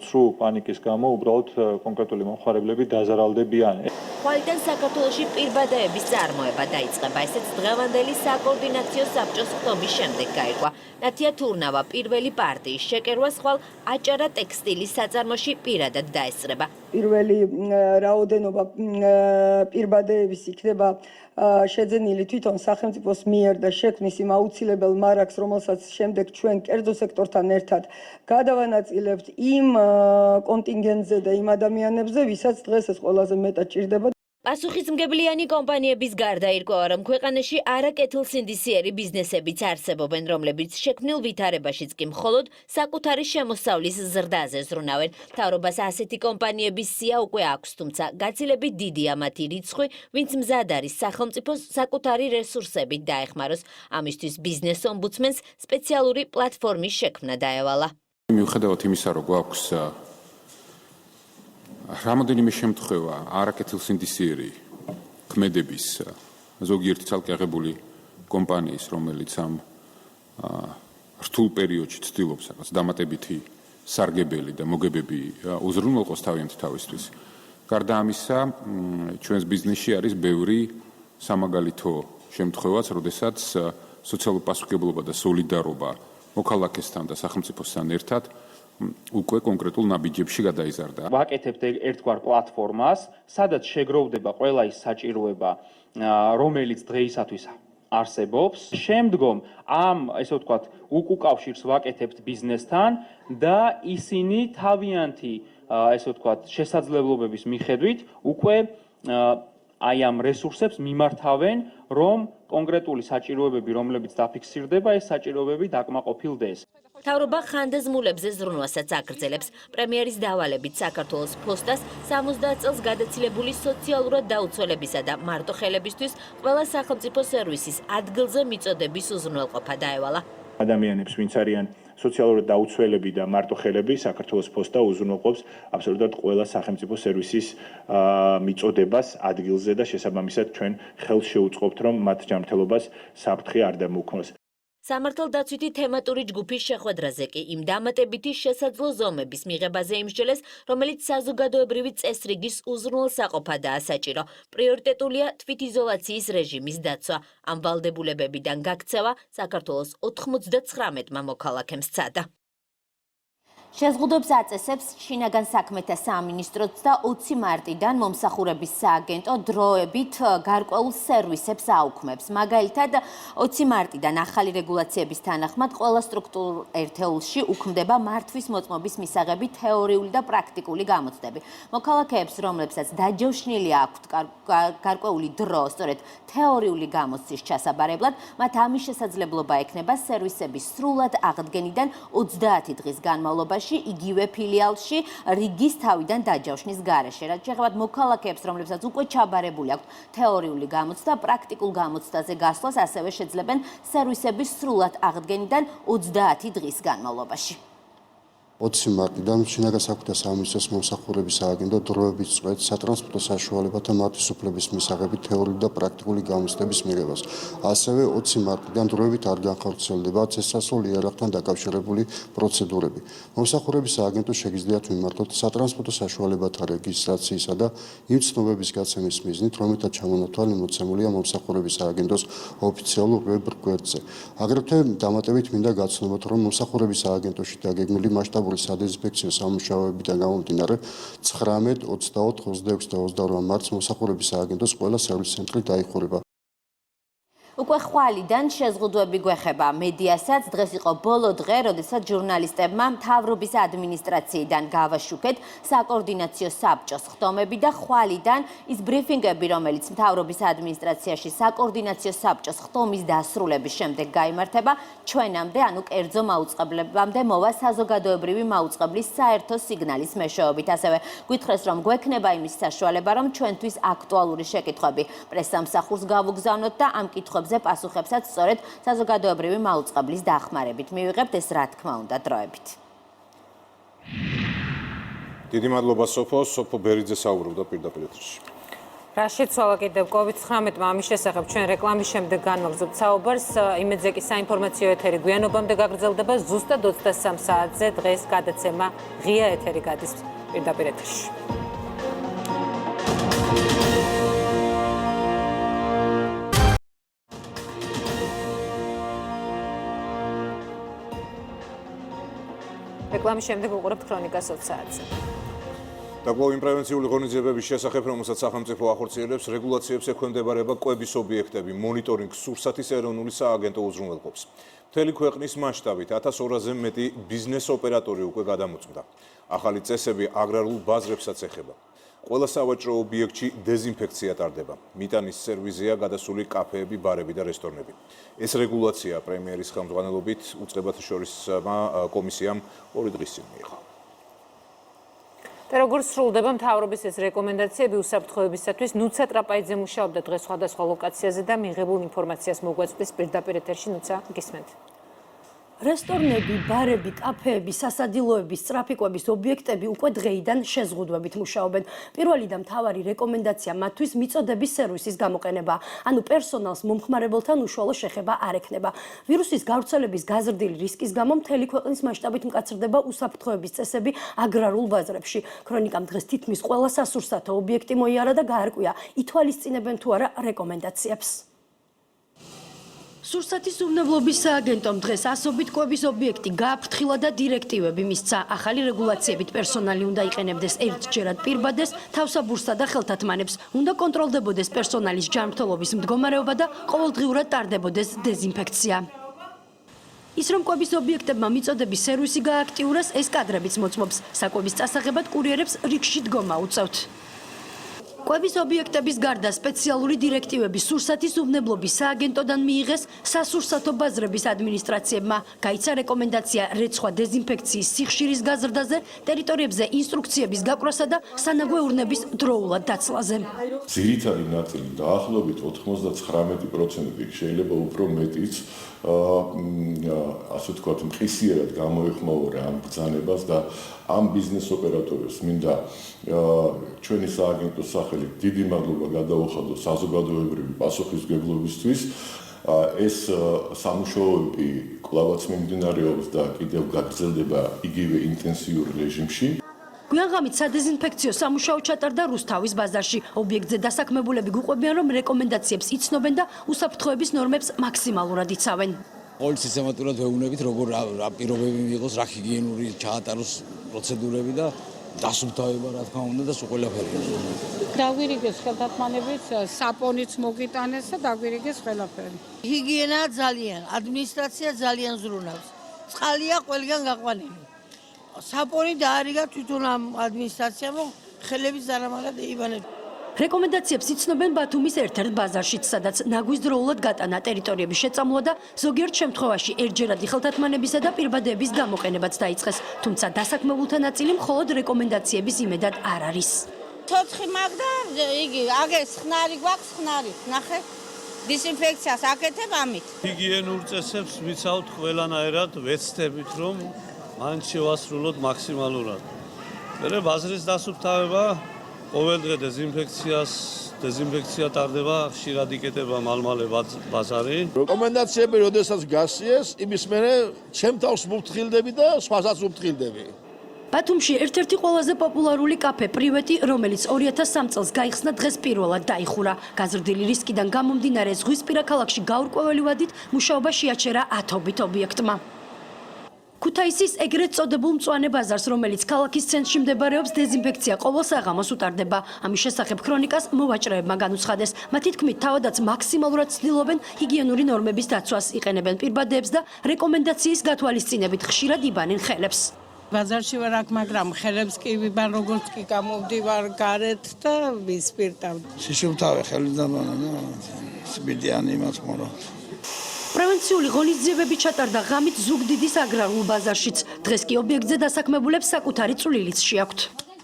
ცრუ პანიკის გამო უბრალოდ კონკრეტული მომხმარებლები დაზარალდებიან. ხვალიდან საქართველოში პირბადეების წარმოება დაიწყება. ესეც დღევანდელი საკოორდინაციო საბჭოს ხდომის შემდეგ გაირკვა. ნათია თურნავა პირველი პარტიის შეკერვას ხვალ აჭარა ტექსტილის საწარმოში პირადად დაესწრება. პირველი რაოდენობა პირბადეების იქნება შეძენილი თვითონ სახელმწიფოს მიერ და შექმნის იმ აუცილებელ მარაგს, რომელსაც შემდეგ ჩვენ კერძო სექტორთან ერთად გადავანაწილებთ იმ კონტინგენტზე და იმ ადამიანებზე, ვისაც დღეს ეს ყველაზე მეტად ჭირდება. პასუხისმგებლიანი კომპანიების გარდა ირკვევა, რომ ქვეყანაში არაკეთილსინდისიერი ბიზნესებიც არსებობენ, რომლებიც შექმნილ ვითარებაშიც კი მხოლოდ საკუთარი შემოსავლის ზრდაზე ზრუნავენ. მთავრობას ასეთი კომპანიების სია უკვე აქვს, თუმცა გაცილებით დიდია მათი რიცხვი, ვინც მზად არის სახელმწიფოს საკუთარი რესურსებით დაეხმაროს. ამისთვის ბიზნეს ომბუდსმენს სპეციალური პლატფორმის შექმნა დაევალა. მიუხედავად იმისა, რომ გვაქვს რამოდენიმე შემთხვევა არაკეთილსინდისიერი ქმედების ზოგიერთი ცალკე აღებული კომპანიის, რომელიც ამ რთულ პერიოდში ცდილობს რაღაც დამატებითი სარგებელი და მოგებები უზრუნველყოს თავიანთი თავისთვის. გარდა ამისა, ჩვენს ბიზნესში არის ბევრი სამაგალითო შემთხვევაც, როდესაც სოციალური პასუხისმგებლობა და სოლიდარობა მოქალაქესთან და სახელმწიფოსთან ერთად უკვე კონკრეტულ ნაბიჯებში გადაიზარდა. ვაკეთებთ ერთგვარ პლატფორმას, სადაც შეგროვდება ყველა ის საჭიროება, რომელიც დღეისათვის არსებობს. შემდგომ ამ, ესე ვთქვათ, უკავშირს ვაკეთებთ ბიზნესთან და ისინი თავიანთი, ესე ვთქვათ, შესაძლებლობების მიხედვით უკვე აი ამ რესურსებს მიმართავენ, რომ კონკრეტული საჭიროებები, რომლებიც დაფიქსირდება, ეს საჭიროებები დაკმაყოფილდეს. მთავრობა ხანდაზმულებზე ზრუნვასაც აგრძელებს. პრემიერის დავალებით საქართველოს ფოსტას 70 წელს გადაცილებული სოციალურად დაუცველებისა და მარტოხელებისთვის ყველა სახელმწიფო სერვისის ადგილზე მიწოდების უზრუნველყოფა დაევალა. ადამიანებს, ვინც არიან სოციალურად დაუცველები და მარტოხელები, საქართველოს ფოსტა უზრუნველყოფს აბსოლუტურად ყველა სახელმწიფო სერვისის მიწოდებას ადგილზე და შესაბამისად ჩვენ ხელს შეუწყობთ, რომ მათ ჯანმრთელობას საფრთხე არ დამოუქმნას. სამართალდაცვითი თემატური ჯგუფის შეხვედრაზე კი იმ დამატებითი შესაძლო ზომების მიღებაზე იმსჯელეს, რომელიც საზოგადოებრივი წესრიგის უზრუნველსაყოფადაა საჭირო. პრიორიტეტულია თვითიზოლაციის რეჟიმის დაცვა. ამ ვალდებულებებიდან გაქცევა საქართველოს 99-მა მოქალაქემ სცადა. შეზღუდვებს აწესებს შინაგან საქმეთა სამინისტროც და 20 მარტიდან მომსახურების სააგენტო დროებით გარკვეულ სერვისებს აუქმებს. მაგალითად, 20 მარტიდან ახალი რეგულაციების თანახმად ყველა სტრუქტურულ ერთეულში უქმდება მართვის მოწმობის მისაღები თეორიული და პრაქტიკული გამოცდები. მოქალაქეებს, რომლებსაც დაჯავშნილი აქვთ გარკვეული დრო, სწორედ თეორიული გამოცდის ჩასაბარებლად, მათ ამის შესაძლებლობა ექნება სერვისების სრულად აღდგენიდან 30 დღის განმავლობაში იგივე ფილიალში რიგის თავიდან დაჯავშნის გარეშე. რაც შეეხება მოქალაქეებს, რომლებსაც უკვე ჩაბარებული აქვთ თეორიული გამოცდა, პრაქტიკულ გამოცდაზე გასვლას ასევე შეძლებენ სერვისების სრულად აღდგენიდან 30 დღის განმავლობაში. 20 მარტიდან შინაგან საქმეთა სამინისტროს მომსახურების სააგენტო დროებით წყვეტს სატრანსპორტო საშუალებათა მართვის უფლების მისაღები თეორიული და პრაქტიკული გამოცდების მიღებას. ასევე 20 მარტიდან დროებით არ განხორციელდება წესასწაულ იარაღთან დაკავშირებული პროცედურები. მომსახურების სააგენტო შეგიძლიათ მიმართოთ სატრანსპორტო საშუალებათა რეგისტრაციისა და იმ ცნობების გაცემის მიზნით, რომელთა ჩამონათვალი მოცემულია მომსახურების სააგენტოს ოფიციალურ ვებ გვერდზე. აგრეთვე დამატებით მინდა გაცნობოთ, რომ მომსახურების სააგენტოში დაგეგმილი მასშტაბური სადეზინფექციო სამუშაოებიდან გამომდინარე 19, 24, 26 და 28 მარტს მომსახურების სააგენტოს ყველა სერვის ცენტრი დაიხურება. უკვე ხვალიდან შეზღუდვები გვეხება მედიასაც. დღეს იყო ბოლო დღე, როდესაც ჟურნალისტებმა მთავრობის ადმინისტრაციიდან გავაშუქეთ საკოორდინაციო საბჭოს ხდომები და ხვალიდან ის ბრიფინგები, რომელიც მთავრობის ადმინისტრაციაში საკოორდინაციო საბჭოს ხდომის დასრულების შემდეგ გაიმართება, ჩვენამდე, ანუ კერძო მაუწყებლებამდე მოვა საზოგადოებრივი მაუწყებლის საერთო სიგნალის მეშვეობით. ასევე გვითხრეს, რომ გვექნება იმის საშუალება, რომ ჩვენთვის აქტუალური შეკითხვები პრესსამსახურს გავუგზავნოთ და ამ კითხვებზე პასუხებსაც სწორედ საზოგადოებრივი მაუწყებლის დახმარებით მივიღებთ, ეს რა თქმა უნდა დროებით. დიდი მადლობა სოფო ბერიძე საუბრობდა პირდაპირ ეთერში. რა შეცვალა კიდევ COVID-19-მა ამის შესახებ ჩვენ რეკლამის შემდეგ განვაგრძობთ საუბარს. იმედზე კი საინფორმაციო ეთერი გვიანობამდე გაგრძელდება. ზუსტად 23 საათზე დღეს გადაცემა ღია ეთერი გადის პირდაპირ ეთერში. რეკლამის შემდეგ უყურებთ ქრონიკას 20 საათზე. და კვლავ პრევენციული ღონისძიებების შესახებ, რომელსაც სახელმწიფო ახორციელებს, რეგულაციებს ექვემდებარება კვების ობიექტები, მონიტორინგს სურსათის ეროვნული სააგენტო უზრუნველყოფს. მთელი ქვეყნის მასშტაბით 1200-ზე მეტი ბიზნეს ოპერატორი უკვე გადამოწმდა. ახალი წესები აგრარულ ბაზრებსაც ეხება. ყველა სავაჭრო ობიექტში დეზინფექცია ტარდება. მიტანის სერვიზია გადასული კაფეები, ბარები და რესტორნები. ეს რეგულაცია პრემიერის ხელმძღვანელობით უწყებათშორისმა კომისიამ 2 დღის წინ მიიღო. როგორც სრულდება მთავრობის ეს რეკომენდაციები უსაფრთხოებისათვის, ნუცა ტრაპაიძე მუშაობდა დღეს სხვადასხვა ლოკაციაზე და მიღებულ ინფორმაციას მოგვაწვდის პირდაპირ ეთერში. ნუცა, გისმენთ. რესტორნები, ბარები, კაფეები, სასადილოების, ტრაფიკების ობიექტები უკვე დღეიდან შეზღუდვებით მუშაობენ. პირველი და მთავარი რეკომენდაცია მათთვის მიწოდების სერვისის გამოყენება, ანუ პერსონალს მომხმარებელთან უშუალო შეხება არ ექნება. ვირუსის გავრცელების გაზრდილი რისკის გამო მთელი ქვეყნის მასშტაბით მკაცრდება უსაფრთხოების წესები აგრარულ ბაზრებში. ქრონიკამ დღეს თითქმის ყველა სასურსათო ობიექტი მოიარა და გაარკვია, ითვალისწინებენ თუ არა რეკომენდაციებს. სურსათის უვნებლობის სააგენტომ დღეს ასობით კვების ობიექტი გააფრთხილა და დირექტივები მისცა. ახალი რეგულაციებით პერსონალი უნდა იყენებდეს ერთჯერად პირბადეს, თავსაბურსსა და ხელთათმანებს. უნდა კონტროლდებოდეს პერსონალის ჯანმრთელობის მდგომარეობა და ყოველდღიურად ტარდებოდეს დეზინფექცია. ის რომ კვების ობიექტებმა მიწოდების სერვისი გააქტიურეს, ეს კადრებიც მოწმობს. საკვების წასაღებად კურიერებს რიგში დგომა უწევთ. კვების ობიექტების გარდა სპეციალური დირექტივები სურსათის უვნებლობის სააგენტოდან მიიღეს სასურსათო ბაზრების ადმინისტრაციებმა. გაიცა რეკომენდაცია რეცხვა დეზინფექციის სიხშირის გაზრდაზე, ტერიტორიებზე ინსტრუქციების გაკვრასა და სანაგვეურნების დროულად დაცლაზე. ძირითადი ნაწილი დაახლოებით 99%, შეიძლება უფრო მეტიც ასე ვთქვათ, მყისიერად გამოეხმაურა ამ ბრძანებას და ამ ბიზნეს ოპერატორებს მინდა ჩვენი სააგენტოს სახელით დიდი მადლობა გადაუხადო საზოგადოებრივი პასუხისმგებლობისთვის. ეს სამუშაოები კვლავაც მიმდინარეობს და კიდევ გაგრძელდება იგივე ინტენსიურ რეჟიმში. გვიანღამით სადეზინფექციო სამუშაო ჩატარდა რუსთავის ბაზარში. ობიექტზე დასაქმებულები გვიყვებიან, რომ რეკომენდაციებს იცნობენ და უსაფრთხოების ნორმებს მაქსიმალურად იცავენ. ყოველ სისტემატურად ვეუბნებით, როგორ რა პირობები მიიღოს, რა ჰიგიენური ჩაატაროს პროცედურები და დასუფთავება, რა თქმა უნდა, და სულ ყველაფერი. დაგვირიგეს ხელთათმანებით, საპონიც მოგიტანეს და დაგვირიგეს ყველაფერი. ჰიგიენა ძალიან, ადმინისტრაცია ძალიან ზრუნავს. წყალია ყველგან გაყვანილი. საპონი დაარიგა თვითონ ამ ადმინისტრაციამ, რომ ხელების დარამალად ეიბანებოდა. რეკომენდაციებს იცნობენ ბათუმის ერთ-ერთ ბაზარშიც, სადაც ნაგვისდროულად გატანა ტერიტორიების შეწამლა და ზოგიერთ შემთხვევაში ერთჯერადი ხელთათმანებისა და პირბადების გამოყენებაც დაიწყეს. თუმცა დასაქმებულთა ნაწილი მხოლოდ რეკომენდაციების იმედად არ არის. ცოცხი მაგ და იგი აგეს ხნარი გვაქვს, ხნარი. ნახე, დიზინფექციას აკეთებ ამით. ჰიგიენურ წესებს ვიცავთ ყველანაირად, ვეცდებით, რომ მან შევასრულოთ მაქსიმალურად. მერე ბაზრის დასუფთავება, ყოველ დღე დეზინფექცია ტარდება, ხშირად იკეტება მალმალე ბაზარი. რეკომენდაციები როდესაც გასიეს, იმის მერე ჩემ თავს მუფრთხილდები და სხვასაც მუფრთხილდები. ბათუმში ერთ-ერთი ყველაზე პოპულარული კაფე პრივეტი, რომელიც 2003 წელს გაიხსნა, დღეს პირველად დაიხურა. გაზრდილი რისკიდან გამომდინარე ზღვისპირა ქალაქში გაურკვეველი ვადით მუშაობა შეაჩერა 10-ობით ობიექტმა. ქუთაისის ეგრეთ წოდებულ მწვანე ბაზარს, რომელიც ქალაქის ცენტრში მდებარეობს, დეზინფექცია ყოველ საღამოს უტარდება. ამის შესახებ ქრონიკას მოვაჭრეებმა განუცხადეს. მათი თქმით, თავადაც მაქსიმალურად ცდილობენ ჰიგიენური ნორმების დაცვას, იყენებენ პირბადეებს და რეკომენდაციის გათვალისწინებით ხშირად იბანენ ხელებს. ბაზარში ვარ აქ, მაგრამ ხელებს კი ვიბან, როგორც კი გამოვდივარ გარეთ და ვისპირტავ. შიშუმთავე ხელიდან და სბიდიანი იმას მორო. პრევენციული ღონისძიებები ჩატარდა ღამით ზუგდიდის აგრარულ ბაზარშიც. დღეს კი ობიექტზე დასაქმებულებს საკუთარი წვლილიც შეაქვთ.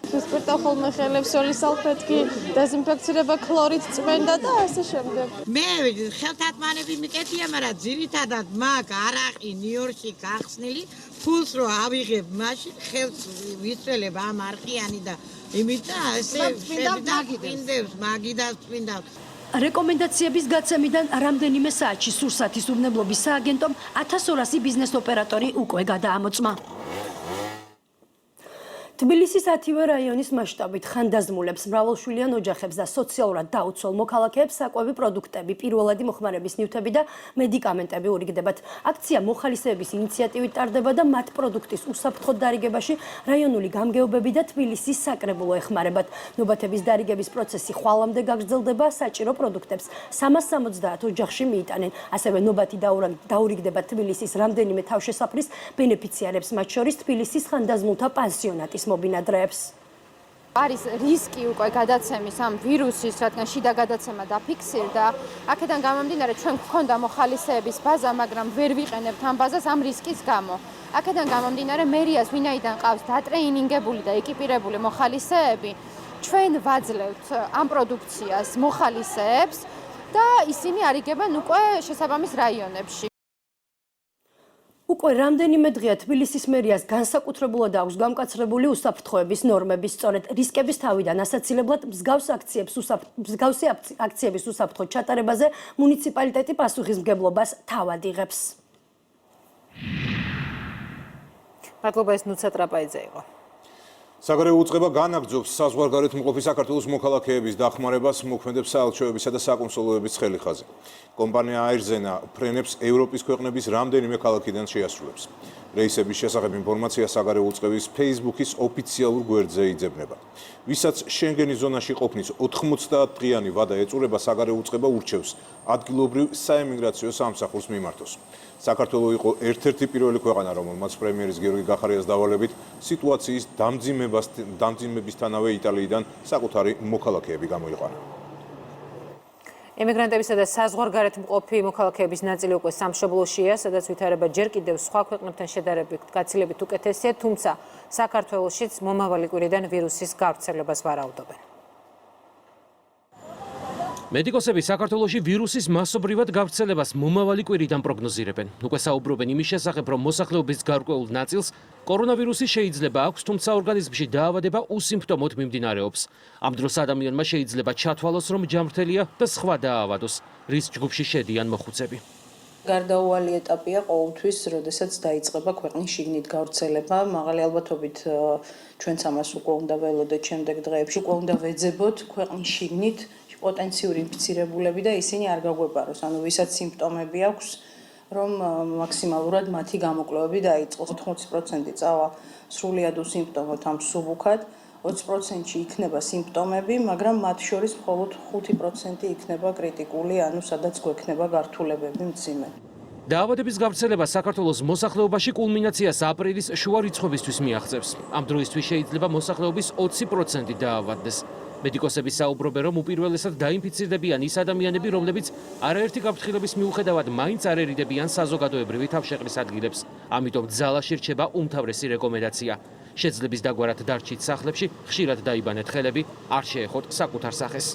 ვისპირტავ ხოლმე ხელებს, სოლის სალფეტკი, დეზინფექცირება ქლორით წმენდა და ასე შემდეგ. მე ხელთათმანები მიკეთია, მაგრამ ძირითადად მაგ არაყი ნიუ-იორკში გახსნილი ფულს რო ავიღებ, მაშინ ხელს ვისწველებ ამ არყიანი და იმით და ესე შევიდავს, მაგიდას წმინდავს. რეკომენდაციების გაცემიდან რამდენიმე საათში სურსათის უვნებლობის სააგენტომ 1200 ბიზნეს ოპერატორი უკვე გადაამოწმა. თბილისის 10-ვე რაიონის მასშტაბით ხანდაზმულებს, მრავალშვილიან ოჯახებს და სოციალურად დაუცველ მოქალაქეებს საკვები პროდუქტები, პირველადი მოხმარების ნივთები და მედიკამენტები ურიგდებათ. აქცია მოხალისეების ინიციატივით ტარდება და მათ პროდუქტის უსაფრთხოდ დარიგებაში რაიონული გამგეობები და თბილისის საკრებულო ეხმარებათ. ნობათების დარიგების პროცესი ხვალამდე გაგრძელდება, საჭირო პროდუქტებს 370 ოჯახში მიიტანენ. ასევე ნობათი დაურიგდება თბილისის რამდენიმე თავშესაფრის ბენეფიციარებს, მათ შორის თბილისის ხანდაზმულთა პანსიონატის მობინადრეებს. არის რისკი უკვე გადაცემის ამ ვირუსის, რადგან შიდა გადაცემა დაფიქსირდა. აქედან გამომდინარე, ჩვენ გვქონდა მოხალისეების ბაზა, მაგრამ ვერ ვიყენებთ ამ ბაზას ამ რისკის გამო. აქედან გამომდინარე, მერიას ვინაიდან ყავს დატრეინინგებული და ეკიპირებული მოხალისეები, ჩვენ ვაძლევთ ამ პროდუქციას მოხალისეებს და ისინი არიგებენ უკვე შესაბამის რაიონებში. უკვე რამდენიმე დღეა თბილისის მერიას განსაკუთრებულად აქვს გამკაცრებული უსაფრთხოების ნორმები. სწორედ რისკების თავიდან ასაცილებლად მსგავსი აქციების უსაფრთხო ჩატარებაზე მუნიციპალიტეტი პასუხისმგებლობას თავად იღებს. მადლობა, ეს ნუცა ტრაპაიძე იყო. საგარეო უწყება განაგრძობს საზღვარგარეთ მყოფი საქართველოს მოქალაქეების დახმარებას მოქმედებს საელჩოებისა და საკონსულოების ცხელი ხაზი. კომპანია აირზენა ფრენებს ევროპის ქვეყნების რამდენიმე ქალაქიდან შეასრულებს. რეისების შესახებ ინფორმაცია საგარეო უწყების Facebook-ის ოფიციალურ გვერდზე იძებნება. ვისაც შენგენის ზონაში ყოფნის 90 დღიანი ვადა ეწურება, საგარეო უწყება ურჩევს ადგილობრივ საემიგრაციო სამსახურს მიმართოს. საქართველო იყო ერთ-ერთი პირველი ქვეყანა, რომელმაც პრემიერის გიორგი გახარიას დავალებით სიტუაციის დამძიმებისთანავე იტალიიდან საკუთარი მოქალაქეები გამოიყვანა. ემიგრანტებისა და საზღვარგარეთ მყოფი მოქალაქეების ნაწილი უკვე სამშობლოშია, სადაც ვითარება ჯერ კიდევ სხვა ქვეყნებთან შედარებით გაცილებით უკეთესია, თუმცა საქართველოშიც მომავალი კვირიდან ვირუსის გავრცელებას ვარაუდობენ. მედიკოსები საქართველოში ვირუსის მასობრივად გავრცელებას მომავალი კვირიდან პროგნოზირებენ. უკვე საუბრობენ იმის შესახებ, რომ მოსახლეობის გარკვეულ ნაწილს კორონავირუსი შეიძლება აქვს, თუმცა ორგანიზმში დაავადება უსიმპტომოდ მიმდინარეობს. ამ დროს ადამიანმა შეიძლება ჩათვალოს, რომ ჯანმრთელია და სხვა დაავადოს, რის ჯგუფში შედიან მოხუცები. გარდაუვალი ეტაპია ყოველთვის, როდესაც დაიწყება ქვეყნის შიგნით გავრცელება. მაღალი ალბათობით ჩვენც ამას უკვე უნდა ველოდეთ შემდეგ დღეებში, უკვე უნდა ვეძებოთ ქვეყნის შიგნით პოტენციური ინფიცირებულები და ისინი არ გაგვეპაროს, ანუ ვისაც სიმპტომები აქვს, რომ მაქსიმალურად მათი გამოკვლევები დაიწყოს. 80% წავა სრულიად უსიმპტომოდ ამ სუბუქად, 20%-ში იქნება სიმპტომები, მაგრამ მათ შორის მხოლოდ 5% იქნება კრიტიკული, ანუ სადაც გვექნება გართულებები მძიმე. დაავადების გავრცელება საქართველოს მოსახლეობაში კულმინაციას აპრილის შუა რიცხვებისთვის მიაღწევს. ამ დროისთვის შეიძლება მოსახლეობის 20% დაავადდეს. მედიკოსები საუბრობენ, რომ უპირველესად დაინფიცირდებიან ის ადამიანები, რომლებიც არაერთი გაფრთხილების მიუხედავად მაინც არ ერიდებიან საზოგადოებრივი თავშეყრის ადგილებს. ამიტომ ძალაში რჩება უმთავრესი რეკომენდაცია. შეძლების დაგვარად დარჩით სახლებში, ხშირად დაიბანეთ ხელები, არ შეეხოთ საკუთარ სახეს.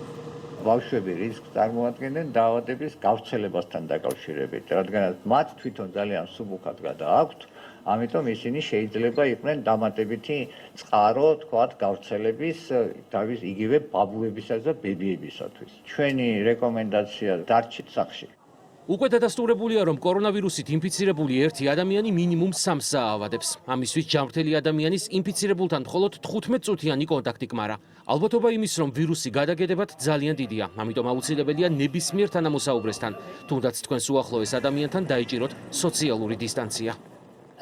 ბავშვები რისკს წარმოადგენენ დაავადების გავრცელებასთან დაკავშირებით, რადგანაც მათ თვითონ ძალიან სუბუქად გადააქვთ. ამიტომ ისინი შეიძლება იყვნენ დამატებითი წყარო, თქვათ, გავრცელების თავის იგივე ბაბუებისა და ბებიებისათვის. ჩვენი რეკომენდაცია დარჩით სახლში. უკვე დადასტურებულია, რომ კორონავირუსით ინფიცირებული ერთი ადამიანი მინიმუმ 3-ს აავადებს. ამისთვის ჯანმრთელი ადამიანის ინფიცირებულთან მხოლოდ 15 წუთიანი კონტაქტი კმარა. ალბათობა იმის, რომ ვირუსი გადაგედებათ ძალიან დიდია. ამიტომ აუცილებელია ნებისმიერ თანამოსაუბრესთან, თუნდაც თქვენს უახლოეს ადამიანთან დაიჭიროთ სოციალური დისტანცია.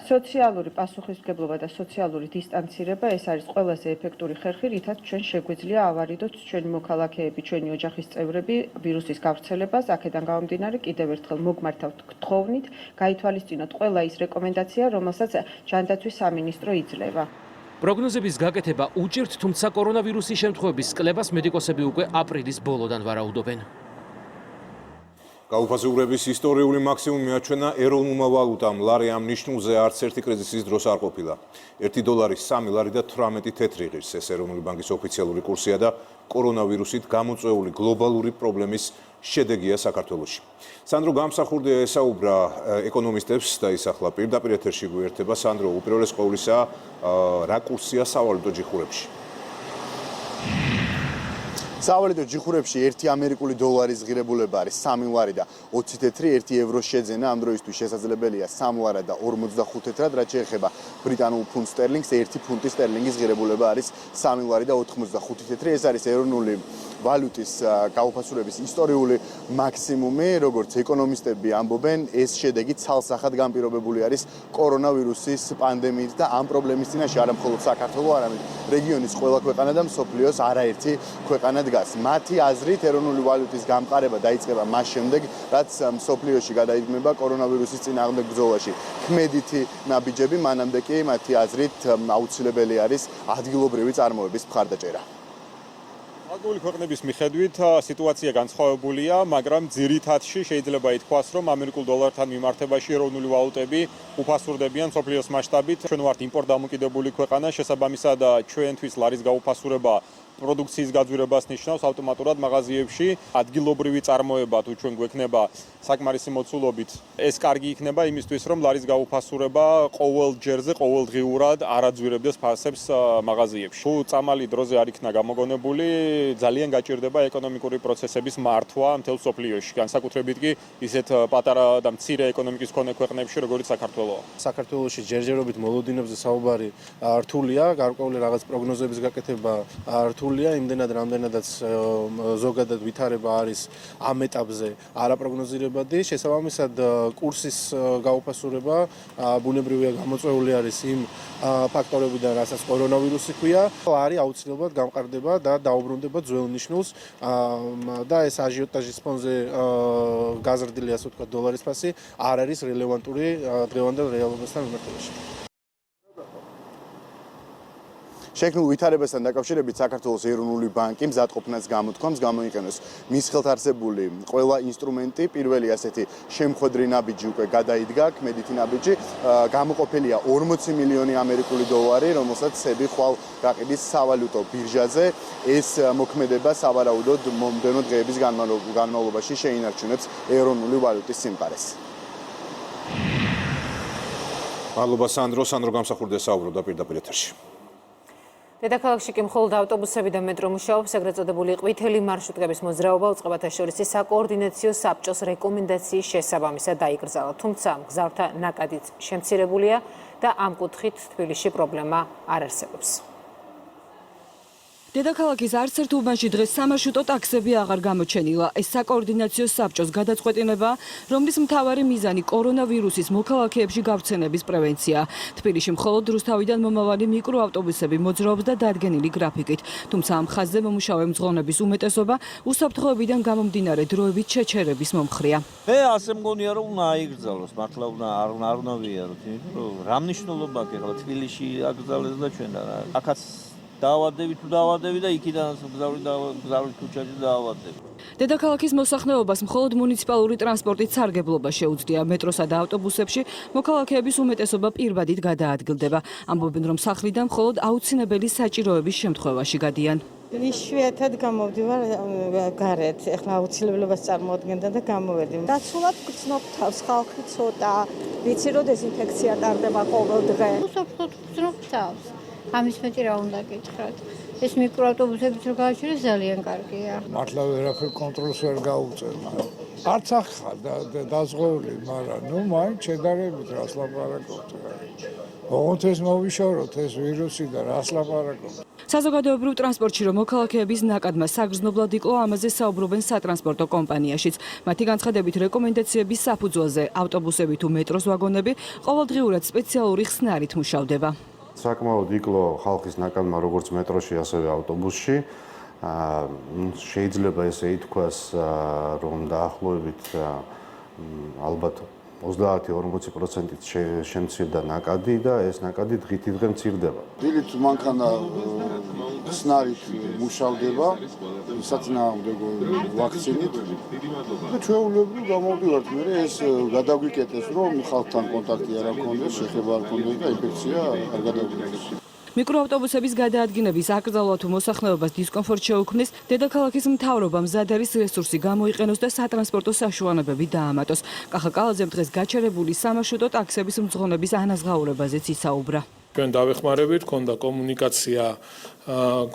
სოციალური პასუხისმგებლობა და სოციალური დისტანცირება ეს არის ყველაზე ეფექტური ხერხი, რითაც ჩვენ შეგვიძლია ავარიდოთ ჩვენი მოქალაქეები, ჩვენი ოჯახის წევრები ვირუსის გავრცელებას. აქედან გამომდინარე, კიდევ ერთხელ მოგმართავთ გთხოვნით, გაითვალისწინოთ ყველა ის რეკომენდაცია, რომელსაც ჯანდაცვის სამინისტრო იძლევა. პროგნოზების გაკეთება უჭირთ, თუმცა კორონავირუსის შემთხვევების კლებას მედიკოსები უკვე აპრილის ბოლოდან ვარაუდობენ. გაუფასურების ისტორიული მაქსიმუმი აჩვენა ეროვნულმა ვალუტამ. ლარი ამ ნიშნულზე არც ერთი კრიზისის დროს არ ყოფილა. 1 დოლარი 3 ლარი და 18 თეთრი ღირს. ეს ეროვნული ბანკის ოფიციალური კურსია და კორონავირუსით გამოწვეული გლობალური პრობლემის შედეგია საქართველოში. სანდრო გამსახურდია ესაუბრა ეკონომისტებს და ისახლა პირდაპირ ეთერში გვერდება. სანდრო, უპირველეს ყოვლისა, რა კურსია სავალუტო ჯიხურებში? სავალუტო ჯიხურებში 1 ამერიკული დოლარის ღირებულება არის 3 ლარი და 20 თეთრი, 1 ევრო შეძენა ამ დროისთვის შესაძლებელია 3 ლარი და 45 თეთრად, რაც შეეხება ბრიტანულ ფუნტ სტერლინგს, 1 ფუნტი სტერლინგის ღირებულება არის 3 ლარი და 85 თეთრი. ეს არის ეროვნული ვალუტის გაუფასურების ისტორიული მაქსიმუმი, როგორც ეკონომისტები ამბობენ, ეს შედეგი ცალსახად განპირობებული არის კორონავირუსის პანდემიით და ამ პრობლემის წინაშე არა მხოლოდ საქართველოს, არამედ რეგიონის ყველა ქვეყანა და მსოფლიოს არაერთი ქვეყანა დგას. მათი აზრით, ეროვნული ვალუტის გამყარება დაიწყება მას შემდეგ, რაც მსოფლიოში გადაიდგმება კორონავირუსის წინააღმდეგ ბრძოლაში. ქმედითი ნაბიჯები, მანამდე კი მათი აზრით აუცილებელი არის ადგილობრივი წარმოების მხარდაჭერა. აგრული ქვეყნების მიხედვით სიტუაცია განსხვავებულია, მაგრამ ძირითადში შეიძლება ითქვას, რომ ამერიკულ დოლართან მიმართებაში ეროვნული ვალუტები უფასურდებიან მსოფლიოს მასშტაბით. ჩვენ ვართ იმპორტ დამოკიდებული ქვეყანა, შესაბამისად ჩვენთვის ლარის გაუფასურება პროდუქციის გაძვირებას ნიშნავს ავტომატურად მაღაზიებში ადგილობრივი წარმოება თუ ჩვენ გვექნება საკმარისი მოცულობით ეს კარგი იქნება იმისთვის რომ ლარის გაუფასურება ყოველ ჯერზე ყოველდღიურად არ აძვირებდეს ფასებს მაღაზიებში. თუ წამალი დროზე არ იქნა გამოგონებული ძალიან გაჭირდება ეკონომიკური პროცესების მართვა მთელ სოფლიოში, განსაკუთრებით კი ისეთ პატარა და მცირე ეკონომიკის მქონე ქვეყნებში როგორც საქართველოა. საქართველოში ჯერჯერობით მოლოდინებზე საუბარი რთულია, გარკვეული რაღაც პროგნოზების გაკეთება რთულია, იმდენად რამდენადაც ზოგადად ვითარება არის ამ ეტაპზე არაპროგნოზირებადი, შესაბამისად კურსის გაუფასურება ბუნებრივია გამოწვეული არის იმ ფაქტორებიდან, რასაც კორონავირუსი ჰქვია, არის აუცილებლად გამყარდება და დაუბრუნდება ძველ ნიშნულს და ეს აჟიოტაჟის ფონზე გაზრდილი ასე ვთქვათ დოლარის ფასი არ არის რელევანტური დღევანდელ რეალობასთან მიმართებაში. შექმნილ ვითარებასთან დაკავშირებით საქართველოს ეროვნული ბანკი მზადყოფნას გამოთქვამს გამოიყენოს მის ხელთ არსებული ყველა ინსტრუმენტი, პირველი ასეთი შემხვედრი ნაბიჯი უკვე გადაიდგა, კმედითი ნაბიჯი, გამოყოფილია 40 მილიონი ამერიკული დოლარი, რომელსაც სები ხვალ გაყიდის სავალუტო ბირჟაზე. ეს მოქმედება სავარაუდოდ მომდევნო დღეების განმავლობაში შეინარჩუნებს ეროვნული ვალუტის სიმყარეს. მადლობა სანდრო, გამსახურდა საუბრობდა პირდაპირ ეთერში. დედაქალაქში კი მხოლოდ ავტობუსები და მეტრო მუშაობს, ეგრეთ წოდებული ყვითელი მარშრუტების მოძრაობა უწყებათა შორის საკოორდინაციო საბჭოს რეკომენდაციის შესაბამისად დაიკრძალა. თუმცა მგზავრთა ნაკადიც შემცირებულია და ამ კუთხით თბილისში პრობლემა არ არსებობს. დედაქალაქის არც ერთ უბანში დღეს სამარშრუტო ტაქსები აღარ გამოჩენილა. ეს საკოორდინაციო საბჭოს გადაწყვეტილება, რომლის მთავარი მიზანი კორონავირუსის მოქალაქეებში გავრცელების პრევენცია. თბილისში მხოლოდ რუსთავიდან მომავალი მიკროავტობუსები მოძრაობს და დადგენილი გრაფიკით. თუმცა ამ ხაზზე მომუშავე მძღოლების უმეტესობა უსაფრთხოებიდან გამომდინარე დროებით შეჩერების მომხრეა. მე ასე მგონია რომ უნდა აიგრძალოს, მართლა არ უნდა ვიაროთ, იმიტომ რომ რა მნიშვნელობა აქვს ახლა თბილისში აკრძალეს და ჩვენ აქაც დავადები თუ დავადები და იქიდან მგზავრი ქუჩაში დავადები. დედაქალაქის მოსახლეობას მხოლოდ მუნიციპალური ტრანსპორტით სარგებლობა შეუძლია. მეტროსა და ავტობუსებში მოქალაქეების უმეტესობა პირბადით გადაადგილდება. ამბობენ რომ სახლიდან მხოლოდ აუცილებელი საჭიროების შემთხვევაში გადიან. იშვიათად გამოვდივარ გარეთ, ეხლა აუცილებლობას წარმოადგენდა და გამოვედი. დაცულად გრძნობ თავს, ხალხი ცოტა, ვიცი რომ დეზინფექცია ტარდება ყოველ დღე. უსაფრთხოდ გრძნობ თავს. ამის მეტი რა უნდა გითხრათ. ეს მიკროავტობუსებიც რო გააჩერეს ძალიან კარგია. მართლა ვერაფერ კონტროლს ვერ გაუწევთ. არც ახლა დაზღვეული, მაგრამ მაინც შედარებით რას ლაპარაკობთ. ოღონდ ეს მოვიშოროთ ეს ვირუსი და რას ლაპარაკობთ. საზოგადოებრივ ტრანსპორტში რომ მოქალაქეების ნაკადმა საგრძნობლად იკლო, ამაზე საუბრობენ სატრანსპორტო კომპანიაშიც. მათი განცხადებით რეკომენდაციების საფუძველზე ავტობუსები თუ მეტროს ვაგონები ყოველდღიურად სპეციალური ხსნარით მუშავდება. საკმაოდ იკლო ხალხის ნაკადმა როგორც მეტროში, ასევე ავტობუსში. შეიძლება ესე ითქვას, რომ დაახლოებით ალბათ 30-40%-ით შემცირდა ნაკადი და ეს ნაკადი დღითიდღე მცირდება. დილით მანქანა ხსნარით მუშავდება, საწინააღმდეგო ვაქცინით. და ჩვეულებრივ გამოვდივართ, მე ეს გადაგვიკეტეს, რომ ხალხთან კონტაქტი არ აქვს, შეხება არ აქვს და ინფექცია არ გადაგვიკეტეს. მიკროავტობუსების გადაადგინების აკრძალვა თუ მოსახლეობას დისკომფორტ შეუქმნის, დედაქალაქის მთავრობამ მზად არის რესურსი გამოიყენოს და სატრანსპორტო საშუალებები დაამატოს. კახაკალაძემ დღეს გაჩერებული სამარშრუტო ტაქსების მძღოლების ანაზღაურებაზეც ისაუბრა. ჩვენ დავეხმარებით, ქონდა კომუნიკაცია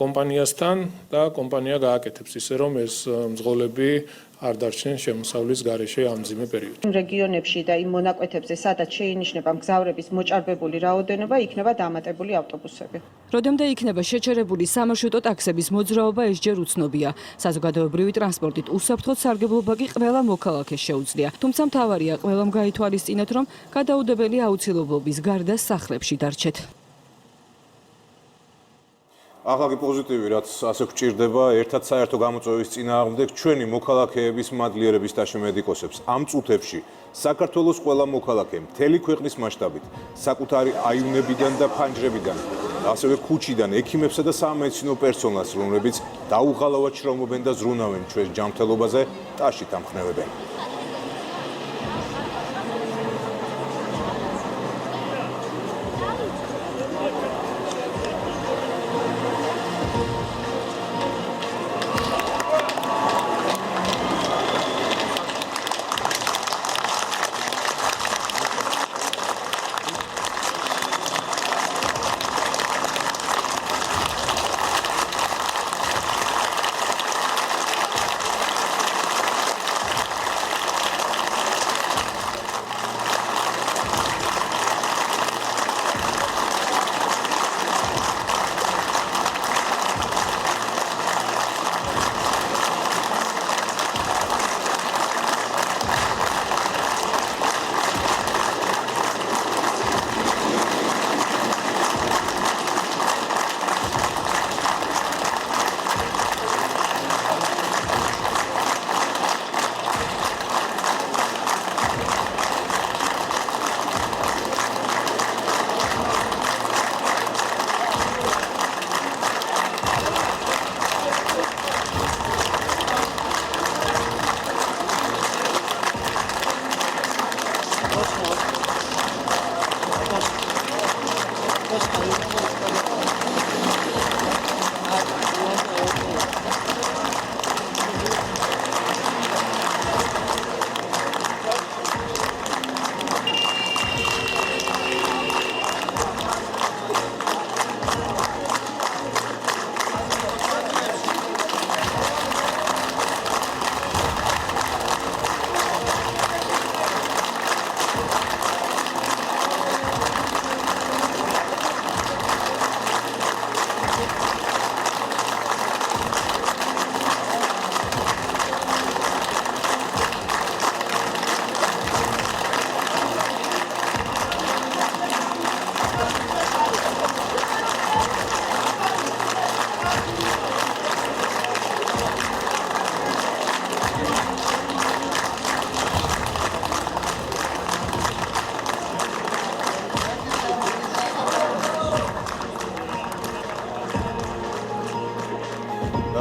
კომპანიასთან და კომპანია გააკეთებს ისე რომ ეს მძღოლები არ დარჩნენ შემოსავლის გარეშე ამ მძიმე პერიოდში. რეგიონებში და იმ მონაკვეთებზე, სადაც შეინიშნება მგზავრების მოჭარბებული რაოდენობა, იქნება დამატებული ავტობუსები. როდემდე იქნება შეჩერებული სამარშრუტო ტაქსების მოძრაობა, ეს ჯერ უცნობია. საზოგადოებრივი ტრანსპორტით უსაფრთხოდ სარგებლობა კი ყველა მოქალაქეს შეუძლია. თუმცა მთავარია ყველამ გაითვალისწინოთ, რომ გადაუდებელი აუცილებლობის გარდა სახლებში დარჩეთ. ახალი პოზიტივი, რაც ასე გვჭირდება, ერთად საერთო გამოწვევის წინააღმდეგ ჩვენი მოქალაქეების მადლიერების დაშლა მედიკოსებს. ამ წუთებში საქართველოს ყველა მოქალაქე მთელი ქვეყნის მასშტაბით, საკუთარი აივნებიდან და ფანჯრებიდან, ასევე ქუჩიდან ექიმებსა და სამედიცინო პერსონალს, რომლებიც დაუღალავად შრომობენ და ზრუნავენ ჩვენს ჯანმრთელობაზე, ტაშით ამხნევებენ.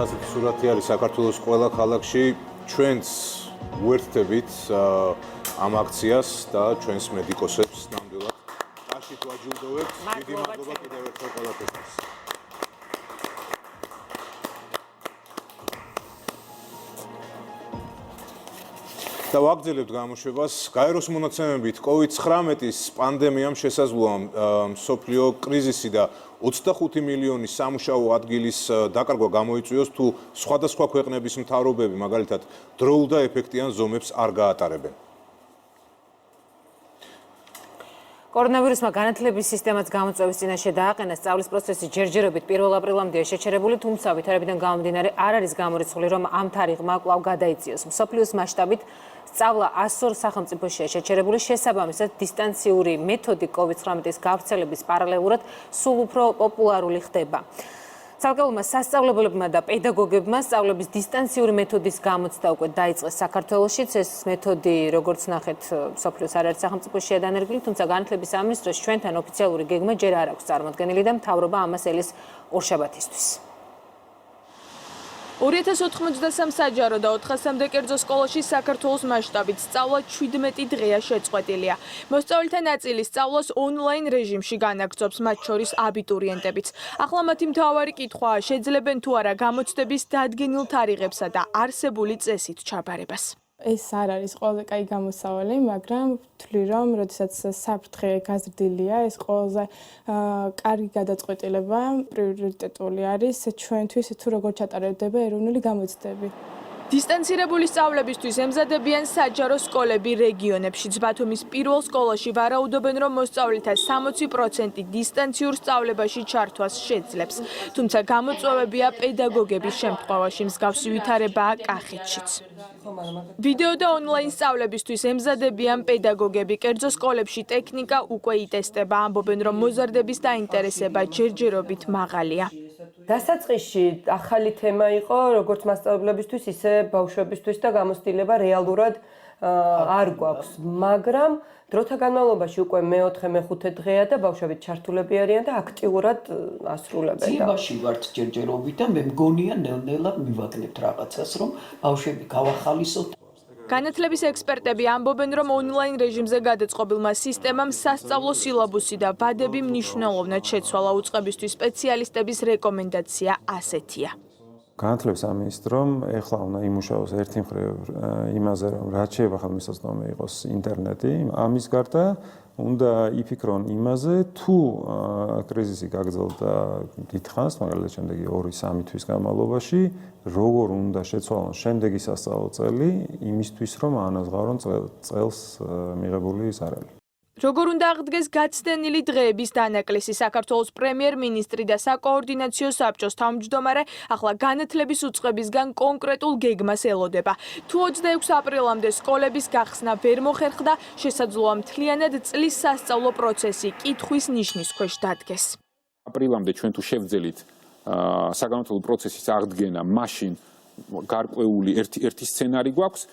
ასეთი სურათი არის საქართველოს ყველა ქალაქში. ჩვენც ვერთდებით ამ აქციას და ჩვენს მედიკოსებს ნამდვილად აშით ვაჯილდოვებთ. დიდი მადლობა კიდევ ერთხელ ყველაფერთვის. და ვაგრძელებთ გამოშვებას. გაეროს მონაცემებით COVID-19-ის პანდემიამ შესაძლოა მსოფლიო კრიზისი და 25 მილიონი სამუშაო ადგილის დაკარგვა გამოიწვიოს, თუ სხვადასხვა ქვეყნების მთავრობები მაგალითად დროულ და ეფექტიან ზომებს არ გაატარებენ. კორონავირუსმა განათლების სისტემაც გამოწვევის წინაშე დააყენა. სწავლის პროცესი ჯერჯერობით 1 აპრილამდეა შეჩერებული, თუმცა ვითარებიდან გამომდინარე არ არის გამორიცხული, რომ ამ თარიღმა კვლავ გადაიწიოს. მსოფლიოს მასშტაბით სწავლა 102 სახელმწიფოშია შეჩერებული, შესაბამისად დისტანციური მეთოდი COVID-19-ის გავრცელების პარალელურად სულ უფრო პოპულარული ხდება. ცალკეულმა სასწავლებლებმა და პედაგოგებმა სწავლების დისტანციური მეთოდის გამოცდა უკვე დაიწყეს საქართველოშიც. ეს მეთოდი, როგორც ნახეთ, მსოფლიოს არაერთ სახელმწიფოშია დანერგილი, თუმცა განათლების სამინისტროს ჩვენთან ოფიციალური გეგმა ჯერ არ აქვს წარმოდგენილი და მთავრობა ამას ელის ორშაბათისთვის. 2093 საჯარო და 400-მდე კერძო სკოლაში საქართველოს მასშტაბით სწავლა 17 დღეა შეწყვეტილია. მოსწავლეთა ნაწილი სწავლას ონლაინ რეჟიმში განაგრძობს, მათ შორის აბიტურიენტებიც. ახლა მათი მთავარი კითხვაა, შეძლებენ თუ არა გამოცდების დადგენილ თარიღებსა და არსებული წესით ჩაბარებას. ეს არ არის ყველაზე კაი გამოსავალი, მაგრამ ვთვლი, რომ როდესაც საფრთხე გაზრდილია, ეს ყველაზე კარგი გადაწყვეტილება, პრიორიტეტული არის ჩვენთვის, თუ როგორ ჩატარდება ეროვნული გამოცდები. დისტანცირებული სწავლებისთვის ემზადებიან საჯარო სკოლები რეგიონებშიც. ბათუმის პირველ სკოლაში ვარაუდობენ, რომ მოსწავლეთა 60% დისტანციურ სწავლებაში ჩართვას შეძლებს. თუმცა გამოწვევებია პედაგოგების შემთხვევაში, მსგავსი ვითარებაა კახეთშიც. ვიდეო და ონლაინ სწავლებისთვის ემზადებიან პედაგოგები. კერძო სკოლებში ტექნიკა უკვე იტესტება, ამბობენ, რომ მოზარდების დაინტერესება ჯერჯერობით მაღალია. დასაწყისში ახალი თემა იყო, როგორც მასწავლებლებისთვის, ისე ბავშვებისთვის და გამოცდილება რეალურად არ გვაქვს, მაგრამ დროთა განმავლობაში უკვე მე-4-მე-5 დღეა და ბავშვები ჩართულები არიან და აქტიურად ასრულებენ. ძიებაში ვართ ჯერჯერობით და მე მგონია ნელ-ნელა მივაკლებთ რაღაცას, რომ ბავშვები გავახალისოთ. განათლების ექსპერტები ამბობენ, რომ ონლაინ რეჟიმზე გადაწყობილმა სისტემამ სასწავლო სილაბუსი და ვადები მნიშვნელოვნად შეცვალა. უწყებისთვის სპეციალისტების რეკომენდაცია ასეთია. განათლების სამინისტრომ ეხლა უნდა იმუშაოს ერთი მხრივ იმაზე, რომ რაც შეიძლება ხელმისაწვდომი იყოს ინტერნეტი, ამის გარდა უნდა იფიქრონ იმაზე, თუ კრიზისი გაგრძელდა დიდხანს, მაგალითად შემდეგი 2-3 თვის განმავლობაში, როგორ უნდა შეცვალონ შემდეგი სასწავლო წელი იმისთვის, რომ აანაზღაურონ წელს მიღებული ზარალი. როგორ უნდა აღდგეს გაცდენილი დღეების დანაკლისი. საქართველოს პრემიერ-მინისტრი და საკოორდინაციო საბჭოს თავმჯდომარე ახლა განათლების უწყებისგან კონკრეტულ გეგმას ელოდება. თუ 26 აპრილამდე სკოლების გახსნა ვერ მოხერხდა, შესაძლოა მთლიანად წლის სასწავლო პროცესი კითხვის ნიშნის ქვეშ დადგეს. აპრილამდე ჩვენ თუ შევძელით საგანმანათლებლო პროცესის აღდგენა, მაშინ გარკვეული ერთი სცენარი გვაქვს.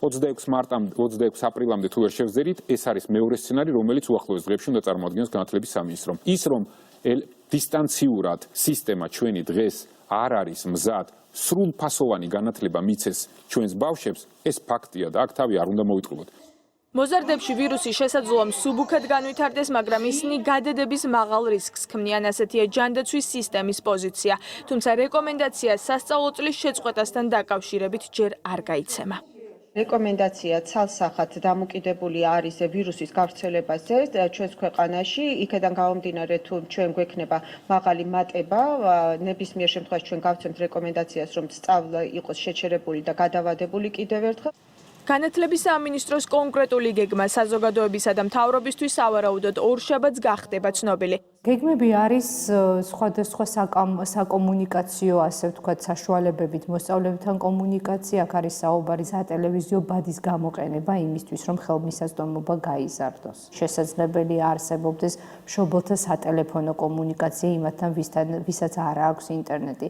26 აპრილამდე თუ ვერ შევძელით, ეს არის მეორე სცენარი, რომელიც უახლოეს დღეებში უნდა წარმოადგენს განათლების სამინისტრომ. ის რომ დისტანციურად სისტემა ჩვენი დღეს არ არის მზად სრულფასოვანი განათლება მიცეს ჩვენს ბავშვებს, ეს ფაქტია და აქ თავი არ უნდა მოვიტყუოთ. მოზარდებში ვირუსი შესაძლოა მსუბუქად განვითარდეს, მაგრამ ისინი გადადების მაღალ რისკს ქმნიან, ასეთია ჯანდაცვის სისტემის პოზიცია. თუმცა რეკომენდაცია სასწავლო წლის შეწყვეტასთან დაკავშირებით ჯერ არ გაიცემა. რეკომენდაცია ცალსახად დამოკიდებული არის ვირუსის გავრცელებაზე ჩვენს ქვეყანაში. იქედან გამომდინარე, თუ ჩვენ გვექნება მაღალი მატება, ნებისმიერ შემთხვევაში ჩვენ გავცემთ რეკომენდაციას, რომ სწავლა იყოს შეჩერებული და გადავადებული კიდევ ერთხელ. განათლების სამინისტროს კონკრეტული გეგმა საზოგადოებისა და მთავრობისთვის სავარაუდოდ ორშაბათს გახდება ცნობილი. გეგმები არის სხვადასხვა საკომუნიკაციო, ასე ვთქვათ, საშუალებებით მოსწავლეებთან კომუნიკაცია, აქ არის საუბარი სატელევიზიო ბადის გამოყენება იმისთვის, რომ ხელმისაწვდომობა გაიზარდოს. შესაძლებელია არსებობდეს მშობელთა სატელეფონო კომუნიკაცია იმათთან, ვისაც არ აქვს ინტერნეტი.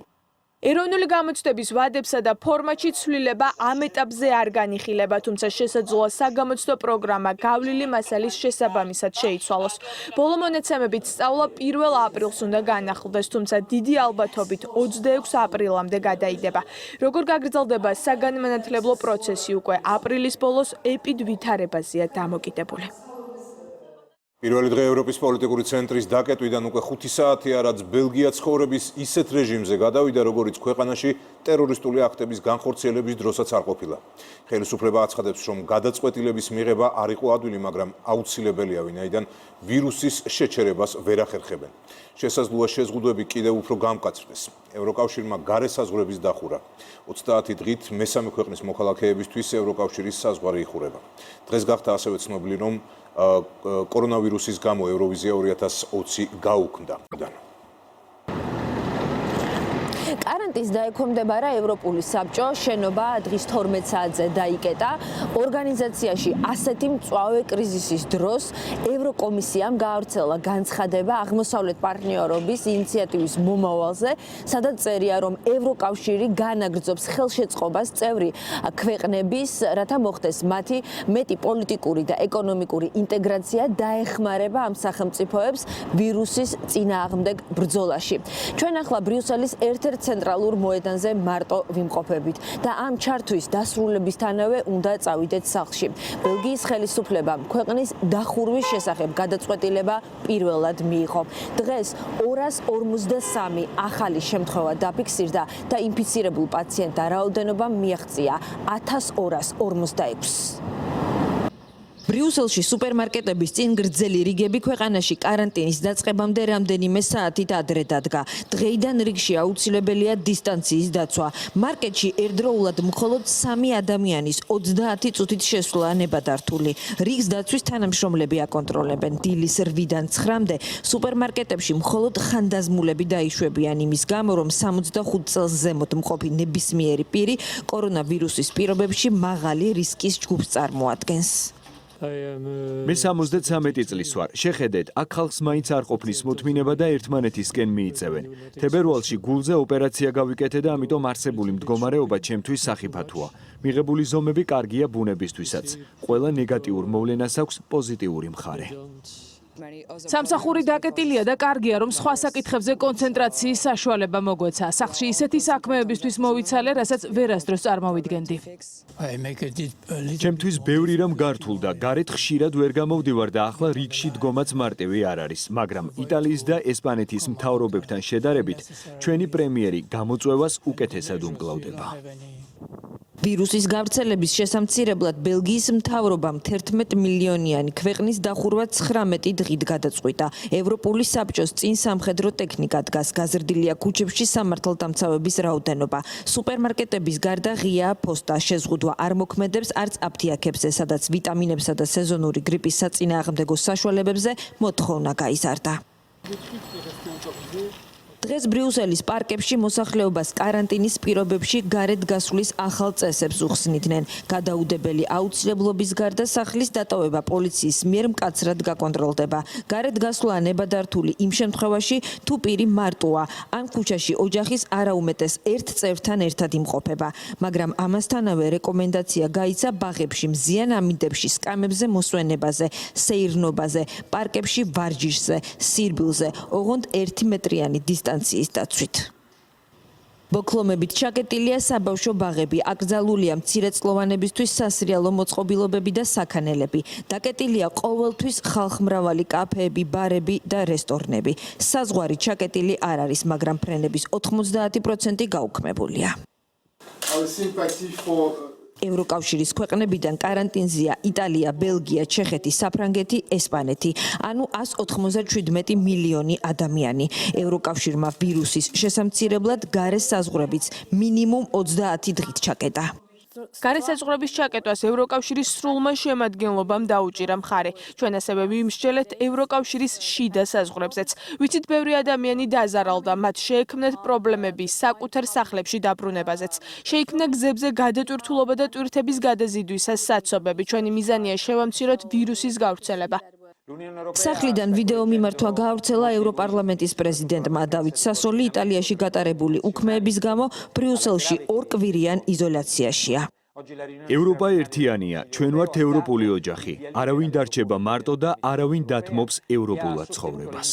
ეროვნული გამოცდების ვადებსა და ფორმატში ცვლილება ამ ეტაპზე არ განიხილება, თუმცა შესაძლოა საგამოცდო პროგრამა გავლილი მასალის შესაბამისად შეიცვალოს. ბოლო მონაცემებით სწავლა 1 აპრილს უნდა განახლდეს, თუმცა დიდი ალბათობით 26 აპრილამდე გადაიდება. როგორ გაგრძელდება საგანმანათლებლო პროცესი უკვე აპრილის ბოლოს ვითარებაზეა დამოკიდებული. პირველი დღე ევროპის პოლიტიკური ცენტრის დაკეტვიდან უკვე 5 საათია, რაც ბელგია ცხოვრების ისეთ რეჟიმზე გადავიდა, როგორიც ქვეყანაში ტერორისტული აქტების განხორციელების დროსაც არ ყოფილა. ხელისუფლება აცხადებს, რომ გადაწყვეტილების მიღება არ იყო ადვილი, მაგრამ აუცილებელია, ვინაიდან ვირუსის შეჩერებას ვერ ახერხებენ. შესაძლოა შეზღუდვები კიდევ უფრო გამკაცრდეს. ევროკავშირმა გარესაზღვრების დახურა. 30 დღით მესამე ქვეყნის მოქალაქეებისთვის ევროკავშირის საზღვარი იხურება. დღეს გახდა ასევე ცნობილი, რომ კორონავირუსის გამო ევროვიზია 2020 გაუქმდა. კარანტინს დაექვემდებარა ევროპული საბჭო, შენობა დღის 12 საათზე დაიკეტა. ორგანიზაციაში ასეთი მწვავე კრიზისის დროს ევროკომისიამ გაავრცელა განცხადება აღმოსავლეთ პარტნიორობის ინიციატივის მომავალზე, სადაც წერია, რომ ევროკავშირი განაგრძობს ხელშეწყობას წევრი ქვეყნების, რათა მოხდეს მათი მეტი პოლიტიკური და ეკონომიკური ინტეგრაცია დაეხმარება ამ სახელმწიფოებს ვირუსის წინააღმდეგ ბრძოლაში. ჩვენ ახლა ბრიუსელის ერთ-ერთ ცენტრალურ მოედანზე მარტო ვიმყოფებით და ამ ჩართვის დასრულებისთანავე უნდა წავიდეთ სახლში. ბელგიის ხელისუფლებამ ქვეყნის დახურვის შესახებ გადაწყვეტილება პირველად მიიღო. დღეს 253 ახალი შემთხვევა დაფიქსირდა და ინფიცირებულ პაციენტთა რაოდენობა მიაღწია 1246. ბრიუსელში სუპერმარკეტების წინ გრძელი რიგები ქვეყანაში კარანტინის დაწყებამდე რამდენიმე საათით ადრე დადგა. დღეიდან რიგში აუცილებელია დისტანციის დაცვა. მარკეტში ერთდროულად მხოლოდ 3 ადამიანის 30 წუთით შესვლა ნებადართული. რიგს დაცვის თანამშრომლები აკონტროლებენ. დილის 8-დან 9-მდე სუპერმარკეტებში მხოლოდ ხანდაზმულები დაიშვებიან იმის გამო, რომ 65 წელს ზემოთ მყოფი ნებისმიერი პირი კორონავირუსის პირობებში მაღალი რისკის ჯგუფს წარმოადგენს. მე 73 წლის ვარ. შეხედეთ, აქ ხალხს მაინც არ ყოფნის მოთმინება და ერთმანეთისკენ მიიწევენ. თებერვალში გულზე ოპერაცია გავიკეთე და ამიტომ არსებული მდგომარეობა ჩემთვის სახიფათოა. მიღებული ზომები კარგია ბუნებისთვისაც. ყველა ნეგატიურ მოვლენას აქვს პოზიტიური მხარე. სამსახური დაკეტილია და კარგია, რომ სხვა საკითხებზე კონცენტრაციის საშუალება მოგვეცა. სახლში ისეთი საქმეებისთვის მოვიცალე, რასაც ვერასდროს წარმოვიდგენდი. ჩემთვის ბევრი რამ გართულდა. გარეთ ხშირად ვერ გამოვდივარ და ახლა რიგში დგომაც მარტივი არ არის, მაგრამ იტალიის და ესპანეთის მთავრობებთან შედარებით ჩვენი პრემიერი გამოწვევას უკეთესად უმკლავდება. ვირუსის გავრცელების შესამცირებლად ბელგიის მთავრობამ 11 მილიონიანი ქვეყნის დახურვა 19 დღით გადაწყვიტა. ევროპული საბჭოს წინ სამხედრო ტექნიკა დგას. გაზრდილია ქუჩებში სამართალდამცავების რაოდენობა. სუპერმარკეტების გარდა ღიაა პოსტა. შეზღუდვა არ მოქმედებს არც აფთიაქებზე, სადაც ვიტამინებსა და სეზონური გრიპის საწინააღმდეგო საშუალებებზე მოთხოვნა გაიზარდა. დღეს ბრიუსელის პარკებში მოსახლეობას კარანტინის პირობებში გარეთ გასვლის ახალ წესებს უხსნიდნენ. გადაუდებელი აუცილებლობის გარდა სახლის დატოვება პოლიციის მიერ მკაცრად გაკონტროლდება. გარეთ გასვლა ნებადართული იმ შემთხვევაში, თუ პირი მარტოა, ან ქუჩაში ოჯახის არაუმეტეს ერთ წევრთან ერთად იმყოფება. მაგრამ ამასთანავე რეკომენდაცია გაიცა ბაღებში, მზიან-ამინდებში, სკამებზე მოსვენებაზე, სეირნობაზე, პარკებში ვარჯიშზე, სირბილზე, ოღონდ 1 მეტრიანი დისტანციის დაცვით. ბოქლომებით ჩაკეტილია საბავშვო ბაღები, აკრძალულია მცირეწლოვანებისთვის სასრიალო მოწყობილობები და საქანელები. დაკეტილია ყოველთვის ხალხმრავალი კაფეები, ბარები და რესტორნები. საზღვარი ჩაკეტილი არ არის, მაგრამ ფრენების 90% გაუქმებულია. ევროკავშირის ქვეყნებიდან კარანტინზეა იტალია, ბელგია, ჩეხეთი, საფრანგეთი, ესპანეთი, ანუ 197 მილიონი ადამიანი. ევროკავშირმა ვირუსის შესამცირებლად გარესაზღვრებიც მინიმუმ 30 დღით ჩაკეტა. გარესაზღვრების ჩაკეტვას ევროკავშირის სრულმა შემადგენლობამ დაუჭირა მხარი. ჩვენ ასევე ვიმსჯელეთ ევროკავშირის შიდა საზღვრებზეც. ვიცით, ბევრი ადამიანი დაზარალდა, მათ შეექმნათ პრობლემები საკუთარ სახლებში დაბრუნებაზეც. შეიქმნა გზებზე გადატვირთულობა და ტვირთების გადაზიდვისას საცობები. ჩვენი მიზანია შევამციროთ ვირუსის გავრცელება. სახლიდან ვიდეო მიმართვა გაავრცელა ევროპარლამენტის პრეზიდენტმა დავით სასოლი იტალიაში გატარებული უქმეების გამო ბრიუსელში ორკვირიან იზოლაციაშია. ევროპა ერთიანია, ჩვენ ვართ ევროპული ოჯახი. არავინ დარჩება მარტო და არავინ დათმობს ევროპულად ცხოვრებას.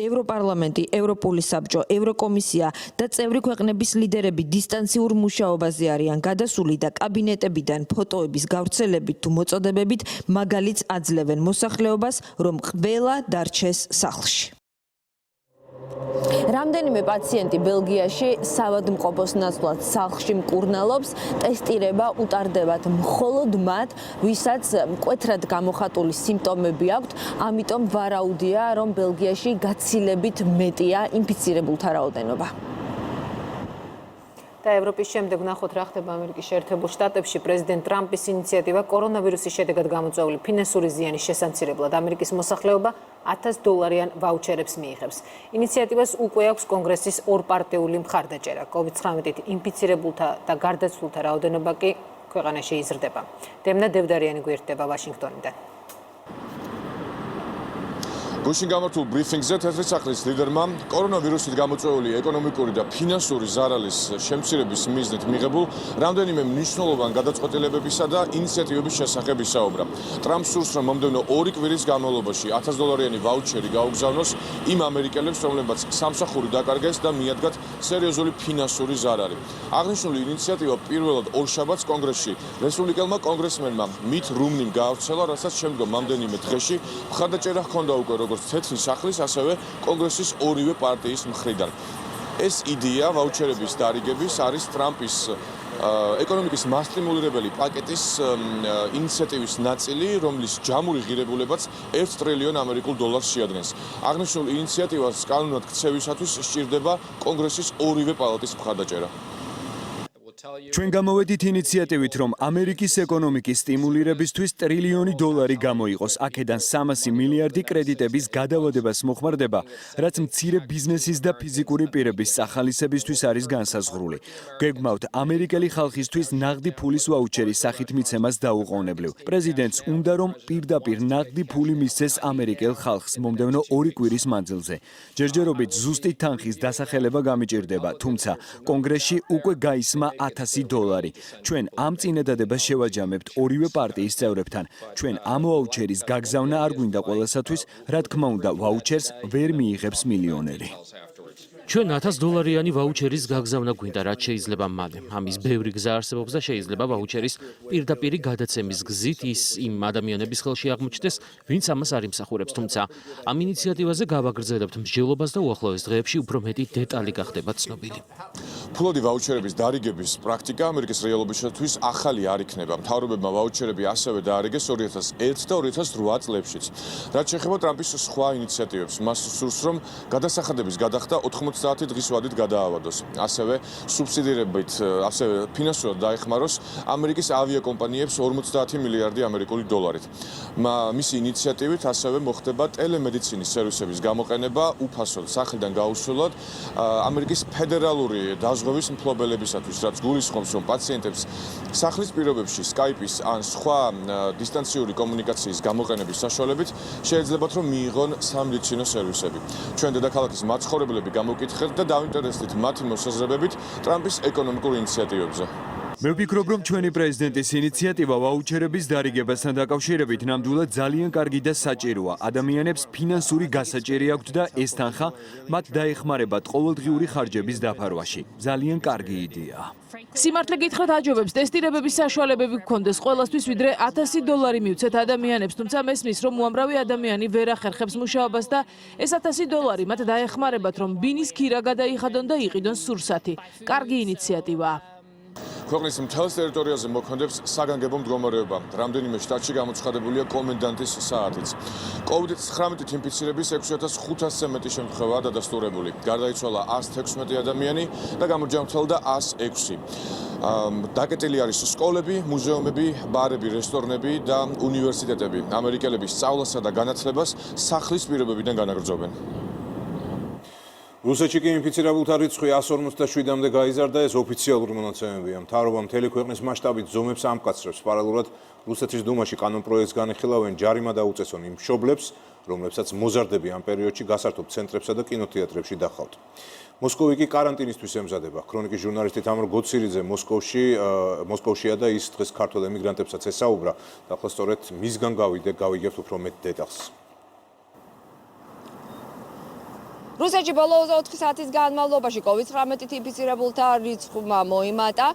ევროპარლამენტი, ევროპული საბჭო, ევროკომისია და წევრი ქვეყნების ლიდერები დისტანციურ მუშაობაზე არიან გადასული და კაბინეტებიდან ფოტოების გავრცელებით თუ მოწოდებებით მაგალითს აძლევენ მოსახლეობას, რომ ყველა დარჩეს სახლში. რამდენიმე პაციენტი ბელგიაში საავადმყოფოს ნაცვლად სახლში მკურნალობს, ტესტირება უტარდებათ მხოლოდ მათ, ვისაც მკვეთრად გამოხატული სიმპტომები აქვთ, ამიტომ ვარაუდია, რომ ბელგიაში გაცილებით მეტია ინფიცირებულთა რაოდენობა. და ევროპის შემდეგ ნახოთ რა ხდება ამერიკის შეერთებულ შტატებში. პრეზიდენტ ტრამპის ინიციატივა კორონავირუსის შედეგად გამოწვეული ფინანსური ზიანის შესამცირებლად ამერიკის მოსახლეობა $1000 ვაუჩერებს მიიღებს. ინიციატივას უკვე აქვს კონგრესის ორპარტიული მხარდაჭერა. COVID-19-ით ინფიცირებულთა და გარდაცვლულთა რაოდენობა კი ქვეყანაში იზრდება. დემნა დევდარიანი გვერდება ვაშინგტონიდან. გუშინ გამართულ ბრიფინგზე თეთრი სახლის ლიდერმა კორონავირუსით გამოწვეული ეკონომიკური და ფინანსური ზარალის შემცირების მიზნით მიღებულ რამდენიმე მნიშვნელოვან გადაწყვეტილებებისა და ინიციატივების შესახებ ისაუბრა. ტრამპს სურს, რომ მომდევნო 2 კვირის განმავლობაში $1000 ვაუჩერი გაუგზავნოს იმ ამერიკელებს, რომლებმაც სამსახური დაკარგეს და მიადგათ სერიოზული ფინანსური ზარალი. აღნიშნული ინიციატივა პირველად ორშაბათს კონგრესში რესპუბლიკელმა კონგრესმენმა მით რომნიმ გაავრცელა, რასაც შემდგომ რამდენიმე დღეში მხარდაჭერა ჰქონდა უკვე როგორც თეთრი სახლის, ასევე კონგრესის ორივე პარტიის მხრიდან. ეს იდეა ვაუჩერების დარიგების არის ტრამპის ეკონომიკის მასტიმულირებელი პაკეტის ინიციატივის ნაწილი, რომლის ჯამური ღირებულებაც $1 ტრილიონ შეადგენს. აღნიშნულ ინიციატივას კანონად ქცევისათვის სჭირდება კონგრესის ორივე პალატის მხარდაჭერა. ჩვენ გამოვედით ინიციატივით, რომ ამერიკის ეკონომიკის სტიმულირებისთვის $1 ტრილიონი გამოიყოს, აქედან 300 მილიარდი კრედიტების გადავადებას მოხმარდება, რაც მცირე ბიზნესის და ფიზიკური პირების სახალისებისთვის არის განსაზღვრული. გეგმავთ ამერიკელი ხალხისთვის ნაღდი ფულის ვაუჩერის სახით მიცემას დაუყოვნებლივ. პრეზიდენტს უნდა, რომ პირდაპირ ნაღდი ფული მისცეს ამერიკელ ხალხს მომდევნო 2 კვირის მანძილზე. ჯერჯერობით ზუსტი თანხის დასახელება გამიჭირდება, თუმცა კონგრესში უკვე გაისმა $1000. ჩვენ ამ წინადადებას შევაჯამებთ ორივე პარტიის წევრებთან. ჩვენ ამ ვაუჩერის გაგზავნა არ გვინდა ყველასათვის, რა თქმა უნდა, ვაუჩერს ვერ მიიღებს მილიონერი. ჩვენ $1000 ვაუჩერის გაგზავნა გვინდა, რაც შეიძლება მალე. ამის ბევრი გზა არსებობს და შეიძლება ვაუჩერის პირდაპირი გადაცემის გზით ის იმ ადამიანების ხელში აღმოჩნდეს, ვინც ამას არ იმსახურებს, თუმცა ამ ინიციატივაზე გავაგრძელებთ მსჯელობას და უახლოეს დღეებში უფრო მეტი დეტალი გახდება ცნობილი. ფულადი ვაუჩერების დარიგების პრაქტიკა ამერიკის რეალობისათვის ახალი არ იქნება. მთავრობებმა ვაუჩერები ასევე დაარიგეს 2001 და 2008 წლებშიც. რაც შეეხება ტრამპის სხვა ინიციატივებს, მას სურს, რომ გადასახადების გადახდა 90 დღის ვადით გადაავადოს. ასევე სუბსიდირებით, ასევე ფინანსურად დაეხმაროს ამერიკის ავიაკომპანიებს $50 მილიარდი $. მისი ინიციატივით ასევე მოხდება ტელემედიცინის სერვისების გამოყენება უფასოდ სახლიდან გაუსვლელად ამერიკის ფედერალური დაზღვევის მფლობელებისათვის, რაც გულისხმობს, რომ პაციენტებს სახლის პირობებში Skype-ის ან სხვა დისტანციური კომუნიკაციის გამოყენების საშუალებით შეეძლებათ, რომ მიიღონ სამედიცინო სერვისები. ჩვენ დედაქალაქის მაცხოვრებლები გამოვკითხეთ და დავინტერესდით მათი მოსაზრებებით ტრამპის ეკონომიკურ ინიციატივებზე. მე ვფიქრობ, რომ ჩვენი პრეზიდენტის ინიციატივა ვაუჩერების დარიგებასთან დაკავშირებით ნამდვილად ძალიან კარგი და საჭიროა. ადამიანებს ფინანსური გასაჭირი აქვთ და ეს თანხა მათ დაეხმარებათ ყოველდღიური ხარჯების დაფარვაში. ძალიან კარგი იდეაა. სიმართლე გითხრათ, აჯობებს ტესტირებების საშუალებები გქონდეს ყველასთვის, ვიდრე $1000 მივცეთ ადამიანებს, თუმცა მესმის, რომ უამრავი ადამიანი ვერ ახერხებს მუშაობას და ეს $1000 მათ დაეხმარებათ, რომ ბინის ქირა გადაიხადონ და იყიდონ სურსათი. კარგი ინიციატივაა. ქვეყნის მთელს ტერიტორიაზე მოქმედებს საგანგებო მდგომარეობა. რამდენიმე შტატში გამოცხადებულია კომენდანტის საათიც. COVID-19-ით ინფიცირების 6500-ზე მეტი შემთხვევაა დადასტურებული. გარდაიცვალა 116 ადამიანი და გამორჯამთველდა 106. დაკეტილი არის სკოლები, მუზეუმები, ბარები, რესტორნები და უნივერსიტეტები. ამერიკელები სწავლასა და განათლებას სახლის პირობებიდან განაგრძობენ. რუსეთში კი ინფიცირებულთა რიცხვი 157-მდე გაიზარდა, ეს ოფიციალური მონაცემებია. მთავრობა მთელი ქვეყნის მასშტაბით ზომებს ამკაცრებს, პარალელურად რუსეთის დუმაში კანონპროექტს განიხილავენ ჯარიმა დაუწესონ იმ მშობლებს, რომლებსაც მოზარდები ამ პერიოდში გასართობ ცენტრებსა და კინოთეატრებში დახავთ. მოსკოვი კი კარანტინისთვის ემზადება. ქრონიკის ჟურნალისტი თამარ გოცირიძე მოსკოვშია და ის დღეს ქართველ ემიგრანტებსაც ესაუბრა. და ახლა სწორედ მისგან გავიგებთ უფრო მეტ დეტალს. რუსეთში ბოლო 24 საათის განმავლობაში COVID-19 ინფიცირებულთა რიცხვმა მოიმატა.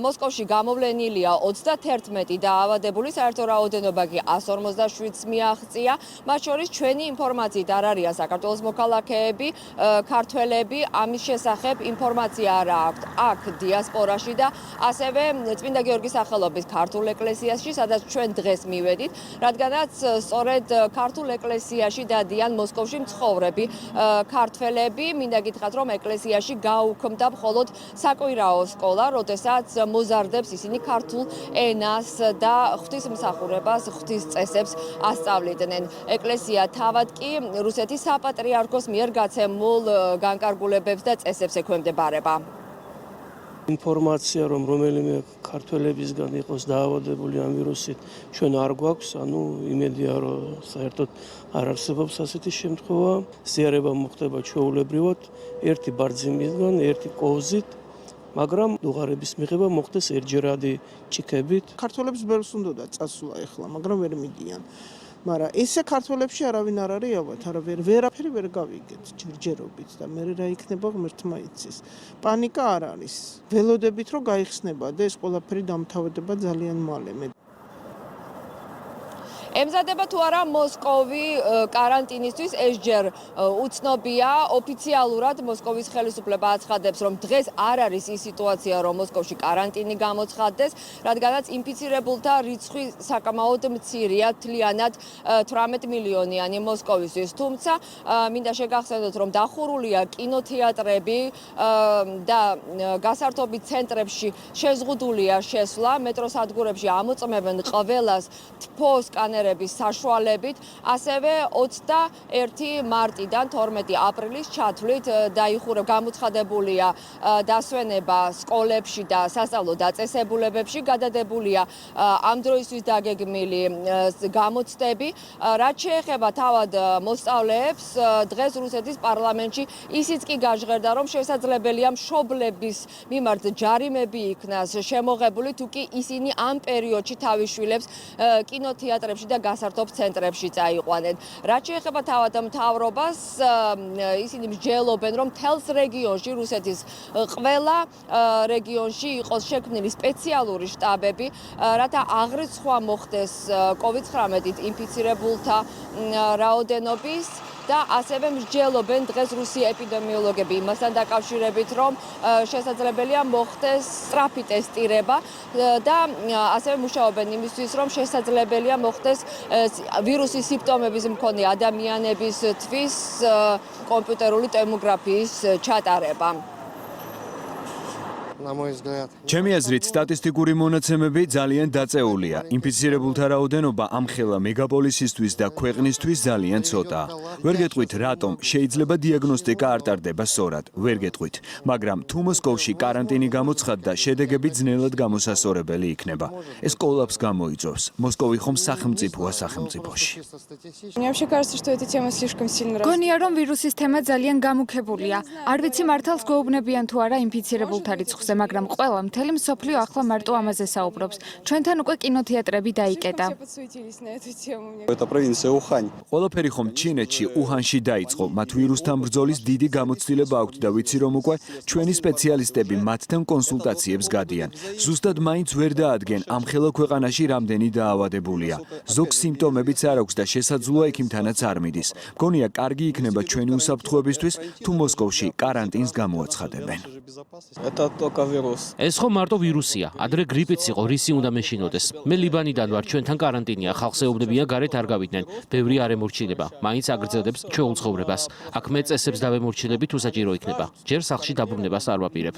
მოსკოვში გამოვლენილია 31 დაავადებული, საერთო რაოდენობა კი 157-ს მიაღწია. მათ შორის ჩვენი ინფორმაციით არ არიან საქართველოს მოქალაქეები, ქართველები, ამის შესახებ ინფორმაცია არ აქვთ აქ დიასპორაში და ასევე წმინდა გიორგის სახელობის ქართულ ეკლესიაში, სადაც ჩვენ დღეს მივედით, რადგანაც სწორედ ქართულ ეკლესიაში დადიან მოსკოვში მცხოვრები ქართველები, მინდა გითხრათ, რომ ეკლესიაში გაუქმდა მხოლოდ საკვირაო სკოლა, როდესაც მოზარდებს ისინი ქართულ ენას და ღვთისმსახურებას, ღვთისწესებს ასწავლიდნენ. ეკლესია თავად კი რუსეთის საპატრიარქოს მიერ გაცემულ განკარგულებებს და წესებს ექვემდებარება. ინფორმაცია, რომ რომელიმე ქართველებისგან იყოს დაავადებული ამ ვირუსით, ჩვენ არ გვაქვს, იმედია, რომ საერთოდ არ არსებობს ასეთი შემთხვევა. ზიარება მოხდება ჩვეულებრივად, ერთი ბარძიმისგან, ერთი კოვზით, მაგრამ დუღარების მიღება მოხდეს ერთჯერადი ჭიქებით. ქართველებს ბევრს უნდა წასულა ეხლა, მაგრამ ვერ მიდიან. მაგრამ ესე ქართველებში არავინ არ არის ალბათ, ვერაფერი ვერ გავიგეთ ჯერჯერობით და მე რა იქნება ღმერთმა იცის. პანიკა არ არის. ველოდებით რომ გაიხსნება და ეს ყველაფერი დამთავრდება ძალიან მალე. ემზადება თუ არა მოსკოვი კარანტინისთვის, ეს ჯერ უცნობია. ოფიციალურად მოსკოვის ხელისუფლება აცხადებს, რომ დღეს არ არის ის სიტუაცია, რომ მოსკოვში კარანტინი გამოცხადდეს, რადგანაც ინფიცირებულთა რიცხვი საკმაოდ მცირეა, მთლიანად 18 მილიონიანი მოსკოვისთვის. თუმცა მინდა შეგახსენოთ, რომ დახურულია კინოთეატრები და გასართობი ცენტრებში შეზღუდულია შესვლა, მეტროსადგურებში ამოწმებენ ყველას თფოს საშუალებით, ასევე 21 მარტიდან 12 აპრილის ჩათვლით გამოცხადებულია დასვენება სკოლებში და სასწავლო დაწესებულებებში, გადადებულია ამ დროისთვის დაგეგმილი გამოცდები. რაც შეეხება თავად მოსწავლეებს, დღეს რუსეთის პარლამენტში ისიც კი გაჟღერდა, რომ შესაძლებელია მშობლების მიმართ ჯარიმები იქნას შემოღებული, თუ კი ისინი ამ პერიოდში თავის შვილებს კინოთეატრებში და გასართობ ცენტრებში წაიყვანენ. რაც შეეხება თავად მთავრობას, ისინი მსჯელობენ, რომ მთელს რეგიონში, რუსეთის ყველა რეგიონში იყოს შექმნილი სპეციალური შტაბები, რათა აღრიცხვა მოხდეს COVID-19 ინფიცირებულთა რაოდენობის და ასევე მსჯელობენ დღეს რუსი ეპიდემიოლოგები იმასთან დაკავშირებით, რომ შესაძლებელია მოხდეს სწრაფი ტესტირება და ასევე მუშაობენ იმისთვის, რომ შესაძლებელია მოხდეს ვირუსის სიმპტომების მქონე ადამიანებისთვის კომპიუტერული ტომოგრაფიის ჩატარება. ჩემი აზრით, სტატისტიკური მონაცემები ძალიან დაწეულია. ინფიცირებულთა რაოდენობა ამ ხელა მეგაპოლისისთვის და ქვეყნისთვის ძალიან ცოტაა. ვერ გეტყვით, რატომ შეიძლება დიაგნოსტიკა არ ტარდება სწორად. ვერ გეტყვით, მაგრამ თუ მოსკოვში каранტინი გამოცხადდა, შედეგები ძნელად გამოსასწორებელი იქნება. ეს კოლაფს გამოიწვევს. მოსკოვი ხომ სახელმწიფოა სახელმწიფოში. გონია, რომ ვირუსის თემა ძალიან გამუქებულია. არ ვიცი მართალს გვეუბნებიან თუ არა ინფიცირებულთა რიცხვს, მაგრამ ყველა მთელი მსოფლიო ახლა მარტო ამაზე საუბრობს. ჩვენთან უკვე კინოთეატრები დაიკეტა. ყველაფერი ხომ ჩინეთში, უჰანში დაიწყო. მათ ვირუსთან ბრძოლის დიდი გამოცდილება აქვთ და ვიცი რომ უკვე ჩვენი სპეციალისტები მათთან კონსულტაციებს გადიან. ზუსტად მაინც ვერ დაადგენ ამ ხელა ქვეყანაში რამდენი დაავადებულია. ზოგ სიმპტომებიც არ აქვს და შესაძლოა იქიმთანაც არ მიდის. მგონია კარგი იქნება ჩვენი უსაფრთხოებისთვის, თუ მოსკოვში каранტინს გამოაცხადებენ. ეს ხო მარტო ვირუსია. ადრე გრიპიც იყო, რისი უნდა მეშინოდეს. მე ლიბანიდან ვარ, ჩვენთან каранტინია, ხალხს ეუბნებიან გარეთ არ გავიდნენ. ბევრი არ ემორჩილება. მაინც აგრძელებს ჩვეულ ცხოვრებას. აქ მე წესებს დავემორჩილები თუ საჭირო იქნება. ჯერ სახლში დაბრუნებას არ ვაპირებ.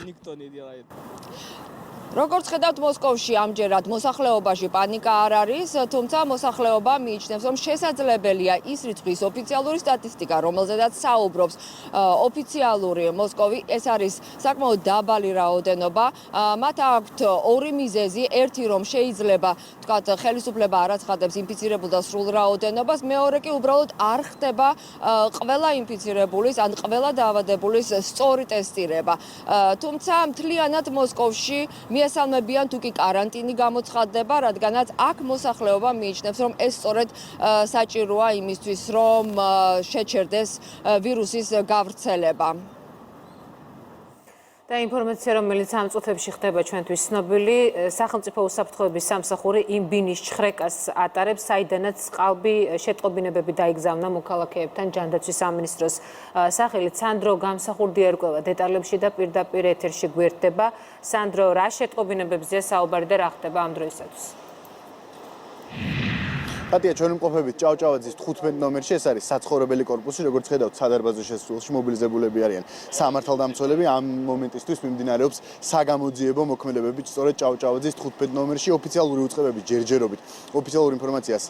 როგორც ხედავთ მოსკოვში ამჯერად მოსახლეობაში პანიკა არ არის, თუმცა მოსახლეობა მიიჩნევს, რომ შესაძლებელია ის რიცხვის ოფიციალური სტატისტიკა, რომელზედაც საუბრობს ოფიციალური მოსკოვი, ეს არის საკმაოდ დაბალი რაოდენობა. მათ აქვთ ორი მიზეზი, ერთი რომ შეიძლება თქვათ ხელისუფლება არ აცხადებს ინფიცირებულთა სრულ რაოდენობას, მეორე კი უბრალოდ არ ხდება ყველა ინფიცირებულის ან ყველა დაავადებულის სწორი ტესტირება. თუმცა მთლიანად მოსკოვში მიესალმებიან თუ კი კარანტინი გამოცხადდება, რადგანაც აქ მოსახლეობა მიიჩნევს, რომ ეს სწორედ საჭიროა იმისთვის, რომ შეჩერდეს ვირუსის გავრცელება. და ინფორმაცია, რომელიც ამ წუთებში ხდება ჩვენთვის ცნობილი, სახელმწიფო უსაფრთხოების სამსახური იმბინის ჩხრეკას ატარებს, საიდანაც ყალბი შეტყობინებები დაიგზავნა მოქალაქეებთან ჯანდაცვის სამინისტროს სახელით. სანდრო გამსახურდია ერკვევა დეტალებში და პირდაპირ ეთერში გვერდება. სანდრო, რა შეტყობინებებზეა საუბარი და რა ხდება ამ დროისათვის? ხათია ჩვენ მყოფებით ჭავჭავაძის 15 ნომერში, ეს არის საცხოვრებელი კორპუსი, როგორც ხედავთ, სადარბაზო შესასვლელში მობილიზებულები არიან სამართალდამცველები. ამ მომენტისთვის მიმდინარეობს საგამოძიებო მოქმედებები სწორედ ჭავჭავაძის 15 ნომერში. ოფიციალური უწყებები ჯერჯერობით ოფიციალურ ინფორმაციას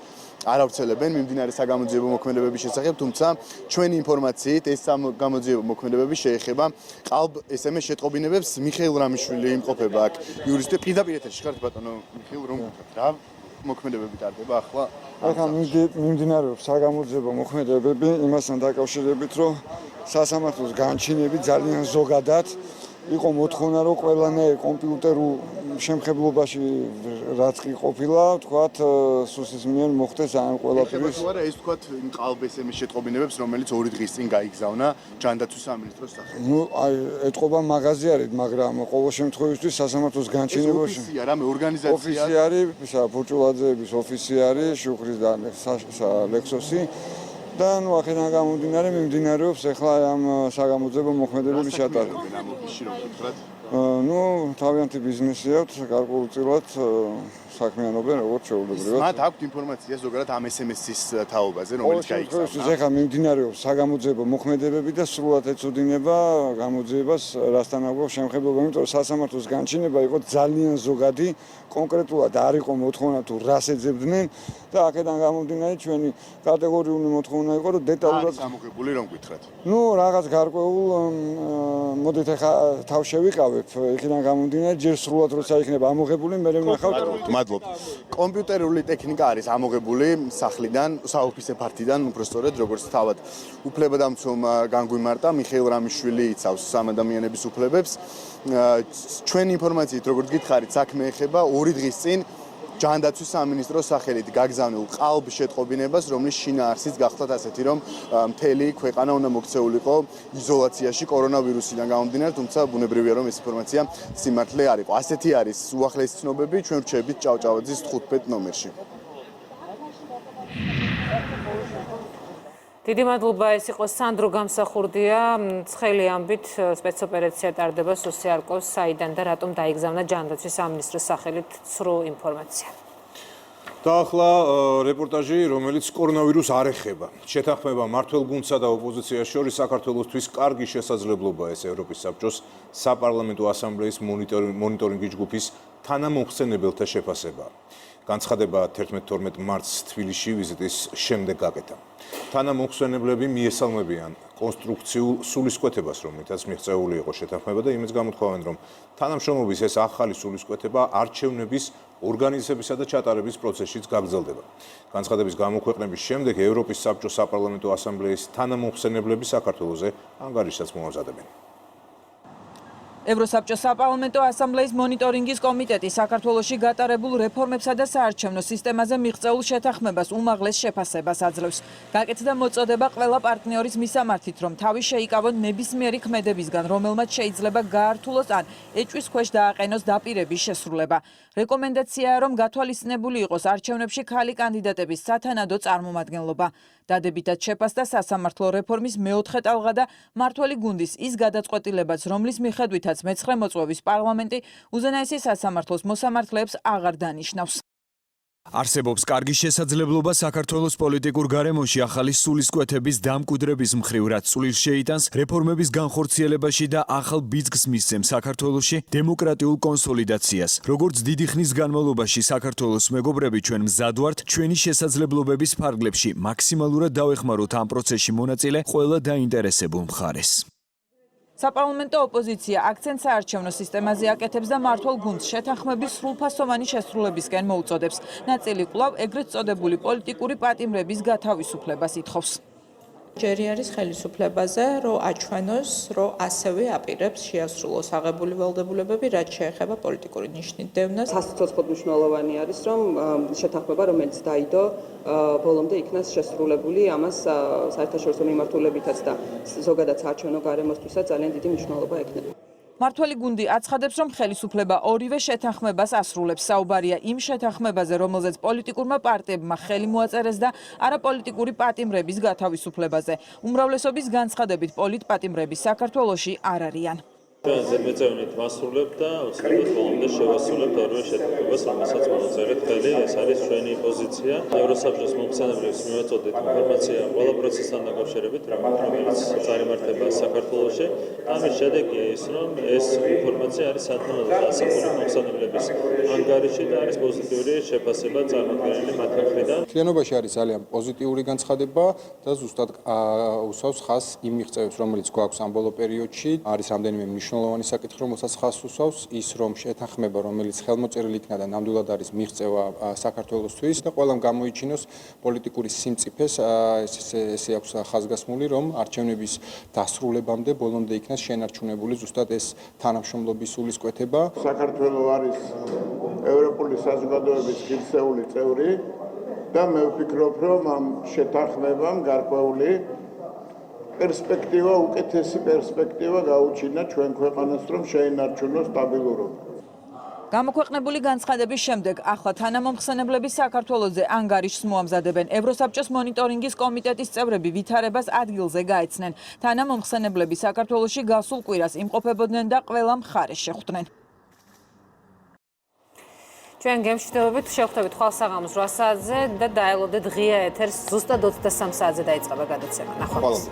არ ავრცელებენ მიმდინარე საგამოძიებო მოქმედებების შესახებ, თუმცა ჩვენი ინფორმაციით ეს საგამოძიებო მოქმედებები შეეხება ყალბ SMS შეტყობინებებს. მიხეილ რამიშვილი იმყოფება აქ იურისტი. პირდაპირ ეთერში ხართ ბატონო მიხეილ, რომ რა მოქმედებები ტარდება ახლა? ახლა მიმდინარეობს საგამოძიებო მოქმედებები იმასთან დაკავშირებით, რომ სასამართლოს განჩინები ძალიან ზოგადად იყო მოთხოვნა, რომ ყველანაირ კომპიუტერულ შემხებლობაში რაც კი ყოფილა, თქვათ, სუსის მიერ მოხდეს ამ ყველაფრის. თუ არა ეს თქვათ იმ ყალბ SMS შეტყობინებებს, რომელიც 2 დღის წინ გაიგზავნა ჯანდაცვის სამინისტროს სახელით. ნუ აი ეთყობა მაღაზი არის, მაგრამ ყოველ შემთხვევაში სასამართლოს განჩინებაში ოფისი არა, მე ორგანიზაცია. ოფისი არის, ბურჭულაძეების ოფისი არის, შუხრის და ლექსოსი. და ნუ აქედან გამომდინარე მიმდინარეობს ახლა ამ საგამოძიებო მოქმედებების ჩატარება. ნუ თავიანთი ბიზნესი აქვს, გარკვეულწილად საქმიანობენ როგორც ჩვეულებრივად. მათ აქვთ ინფორმაცია ზოგადად ამ SMS-ის თაობაზე, რომელიც გაიგზავნა. ახლა მიმდინარეობს საგამოძიებო მოქმედებები და სრულად ეწოდინება გამოძიებას რასთან აქვს შემხებლობა, იმიტომ რომ სასამართლოს განჩინება იყო ძალიან ზოგადი, კონკრეტულად არ იყო მოთხოვნა თუ რას ეძებდნენ და აქედან გამომდინარე ჩვენი კატეგორიული მოთხოვნა იყო, რომ დეტალურად ამოღებული რომ გითხრათ. ნუ რაღაც გარკვეულ მოდით ახლა თავ შევიყავებ, იქიდან გამომდინარე ჯერ სრულად როცა იქნება ამოღებული, მე ვნახავთ. მადლობ. კომპიუტერული ტექნიკა არის ამოღებული სახლიდან, საოფისე ფართიდან, უბრალოდ როგორც თავად უფლებადამცველმა განგვიმარტა, მიხეილ რამიშვილი იცავს სამადამიანების უფლებებს. ჩვენი ინფორმაციით, როგორც გითხარით, საქმე ეხება 2 დღის წინ ჯანდაცვის სამინისტროს სახელით გაგზავნილ ყალბ შეტყობინებას, რომლის შინაარსიც გახლავთ ასეთი, რომ მთელი ქვეყანა უნდა მოქცეულიყო იზოლაციაში კორონავირუსიდან გამომდინარე, თუმცა ბუნებრივია, რომ ეს ინფორმაცია სიმართლე არ იყო. ასეთი არის უახლესი ცნობები, ჩვენ ვrčებით ჭავჭავაძის 15 ნომერში. დიდი მადლობა, ეს იყო სანდრო გამსახურდია. ცხელი ამბით სპეცოპერაცია ტარდება სუსიარკოს საიდან და რატომ დაიგზავნა ჯანდაცვის სამინისტროს სახელით სრულ ინფორმაცია. და ახლა რეპორტაჟი, რომელიც კორონავირუსს არ ეხება. შეთანხმება მმართველ გუნდსა და ოპოზიციას შორის საქართველოსთვის კარგი შესაძლებლობაა ეს ევროპის საბჭოს საპარლამენტო ასამბლეის მონიტორინგის ჯგუფის თანამომხსენებელთა შეფასება. განცხადება 11-12 მარტს თბილისში ვიზიტის შემდეგ გაკეთა. თანამომხსენებლები მიესალმებიან კონსტრუქციულ სულისკვეთებას, რომლითაც მიღწეული იყო შეთანხმება და იმედს გამოთქვამენ, რომ თანამშრომლობის ეს ახალი სულისკვეთება არჩევნების ორგანიზებისა და ჩატარების პროცესშიც გაგრძელდება. განცხადების გამოქვეყნების შემდეგ ევროპის საბჭოს საპარლამენტო ასამბლეის თანამომხსენებლები საქართველოზე ანგარიშსაც მოამზადებენ. ევროსაბჭოს საპარლამენტო ასამბლეის მონიტორინგის კომიტეტი საქართველოში გატარებულ რეფორმებსა და საარჩევნო სისტემაზე მიღწეულ შეთანხმებას უმაღლეს შეფასებას აძლევს. გაკეთდა მოწოდება ყველა პარტნიორის მისამართით, რომ თავი შეიკავონ ნებისმიერი ქმედებისგან, რომელმაც შეიძლება გაართულოს ან ეჭვის ქვეშ დააყენოს დაპირების შესრულება. რეკომენდაციაა, რომ გათვალისწინებული იყოს არჩევნებში ქალი კანდიდატების სათანადო წარმომადგენლობა. დადებითად შეფასდა სასამართლო რეფორმის მეოთხე ტალღა და მმართველი გუნდის ის გადაწყვეტილებაც, რომლის მიხედვითაც მე-9 მოწვევის პარლამენტი უზენაესი სასამართლოს მოსამართლეებს აღარ დანიშნავს. არსებობს კარგი შესაძლებლობა საქართველოს პოლიტიკურ გარემოში ახალი სულისკვეთების დამკვიდრების მხრივ, რაც წვლილს შეიტანს რეფორმების განხორციელებაში და ახალ ბიძგს მისცემს საქართველოში დემოკრატიულ კონსოლიდაციას. როგორც დიდი ხნის განმავლობაში საქართველოს მეგობრები ჩვენ მზად ვართ ჩვენი შესაძლებლობების ფარგლებში მაქსიმალურად დავეხმაროთ ამ პროცესში მონაწილე ყველა დაინტერესებულ მხარეს. საპარლამენტო ოპოზიცია აქცენტს საარჩევნო სისტემაზე აკეთებს და მმართველ გუნდს შეთანხმების სრულფასოვანი შესრულებისკენ მოუწოდებს. ნაწილი კვლავ ეგრეთ წოდებული პოლიტიკური პატიმრების გათავისუფლებას ითხოვს. ჯერი არის ხელისუფლებაზე, რომ აჩვენოს, რომ ასევე აპირებს შეასრულოს აღებული ვალდებულებები, რაც შეეხება პოლიტიკური ნიშნით დევნას. სასიცოცხლოდ მნიშვნელოვანი არის, რომ შეთანხმება, რომელიც დაიდო, ბოლომდე იქნას შესრულებული, ამას საერთაშორისო მიმართულებითაც და ზოგადად საარჩევნო გარემოსთვისაც ძალიან დიდი მნიშვნელობა ექნება. მმართველი გუნდი აცხადებს, რომ ხელისუფლება ორივე შეთანხმებას ასრულებს. საუბარია იმ შეთანხმებაზე, რომელზეც პოლიტიკურმა პარტიებმა ხელი მოაწერეს და არაპოლიტიკური პატიმრების გათავისუფლებაზე. უმრავლესობის განცხადებით პოლიტპატიმრები საქართველოში არ არიან. ჩვენზე მეწევნით ვასრულებთ და უცებად ბოლომდე შევასრულებთ ორივე შეთანხმებას, რომელსაც მოუწერეთ ხელი. ეს არის ჩვენი პოზიცია. ევროსაბჭოს მომხსენებლებს მივაწოდეთ ინფორმაცია ყველა პროცესთან დაკავშირებით, რომელიც წარიმართება საქართველოში. ამის შედეგია ის, რომ ეს ინფორმაცია არის სათანადო დასახული მომხსენებლების ანგარიში და არის პოზიტიური შეფასება წარმოქმნილი მათ მხრიდან. მთლიანობაში არის ძალიან პოზიტიური განცხადება და ზუსტად უსვავს ხაზს იმ მიღწევებს, რომელიც გვაქვს ამ ბოლო პერიოდში. არის რამდენიმე მნიშვნელოვანი საკითხი, რომელსაც ხაზს უსვავს, ის რომ შეთანხმება, რომელიც ხელმოწერილი იქნა და ნამდვილად არის მიღწევა საქართველოსთვის და ყველამ გამოიჩინოს პოლიტიკური სიმწიფეს, ესე აქვს ხაზგასმული, რომ არჩევნების დასრულებამდე ბოლომდე იქნას შენარჩუნებული ზუსტად ეს თანამშრომლობის სულისკვეთება. საქართველოს არის ევროპული საზოგადოების ღირსეული წევრი და მე ვფიქრობ, რომ ამ შეთანხმებამ გარკვეული პერსპექტივა, უკეთესი პერსპექტივა გაუჩინა ჩვენ ქვეყანას, რომ შეინარჩუნოს სტაბილურობა. გამოქვეყნებული განცხადების შემდეგ ახლა თანამომხსენებლები საქართველოზე ანგარიშს მოამზადებენ. ევროსაბჭოს მონიტორინგის კომიტეტის წევრები ვითარებას ადგილზე გაეცნენ. თანამომხსენებლები საქართველოში გასულ კვირას იმყოფებოდნენ და ყველა მხარეს შეხვდნენ. ჩვენ გემშვიდობებით შევხვდებით ხვალ საღამოს 8 საათზე და დაელოდეთ ღია ეთერს ზუსტად 23 საათზე დაიწყება გადაცემა. ნახვამდის.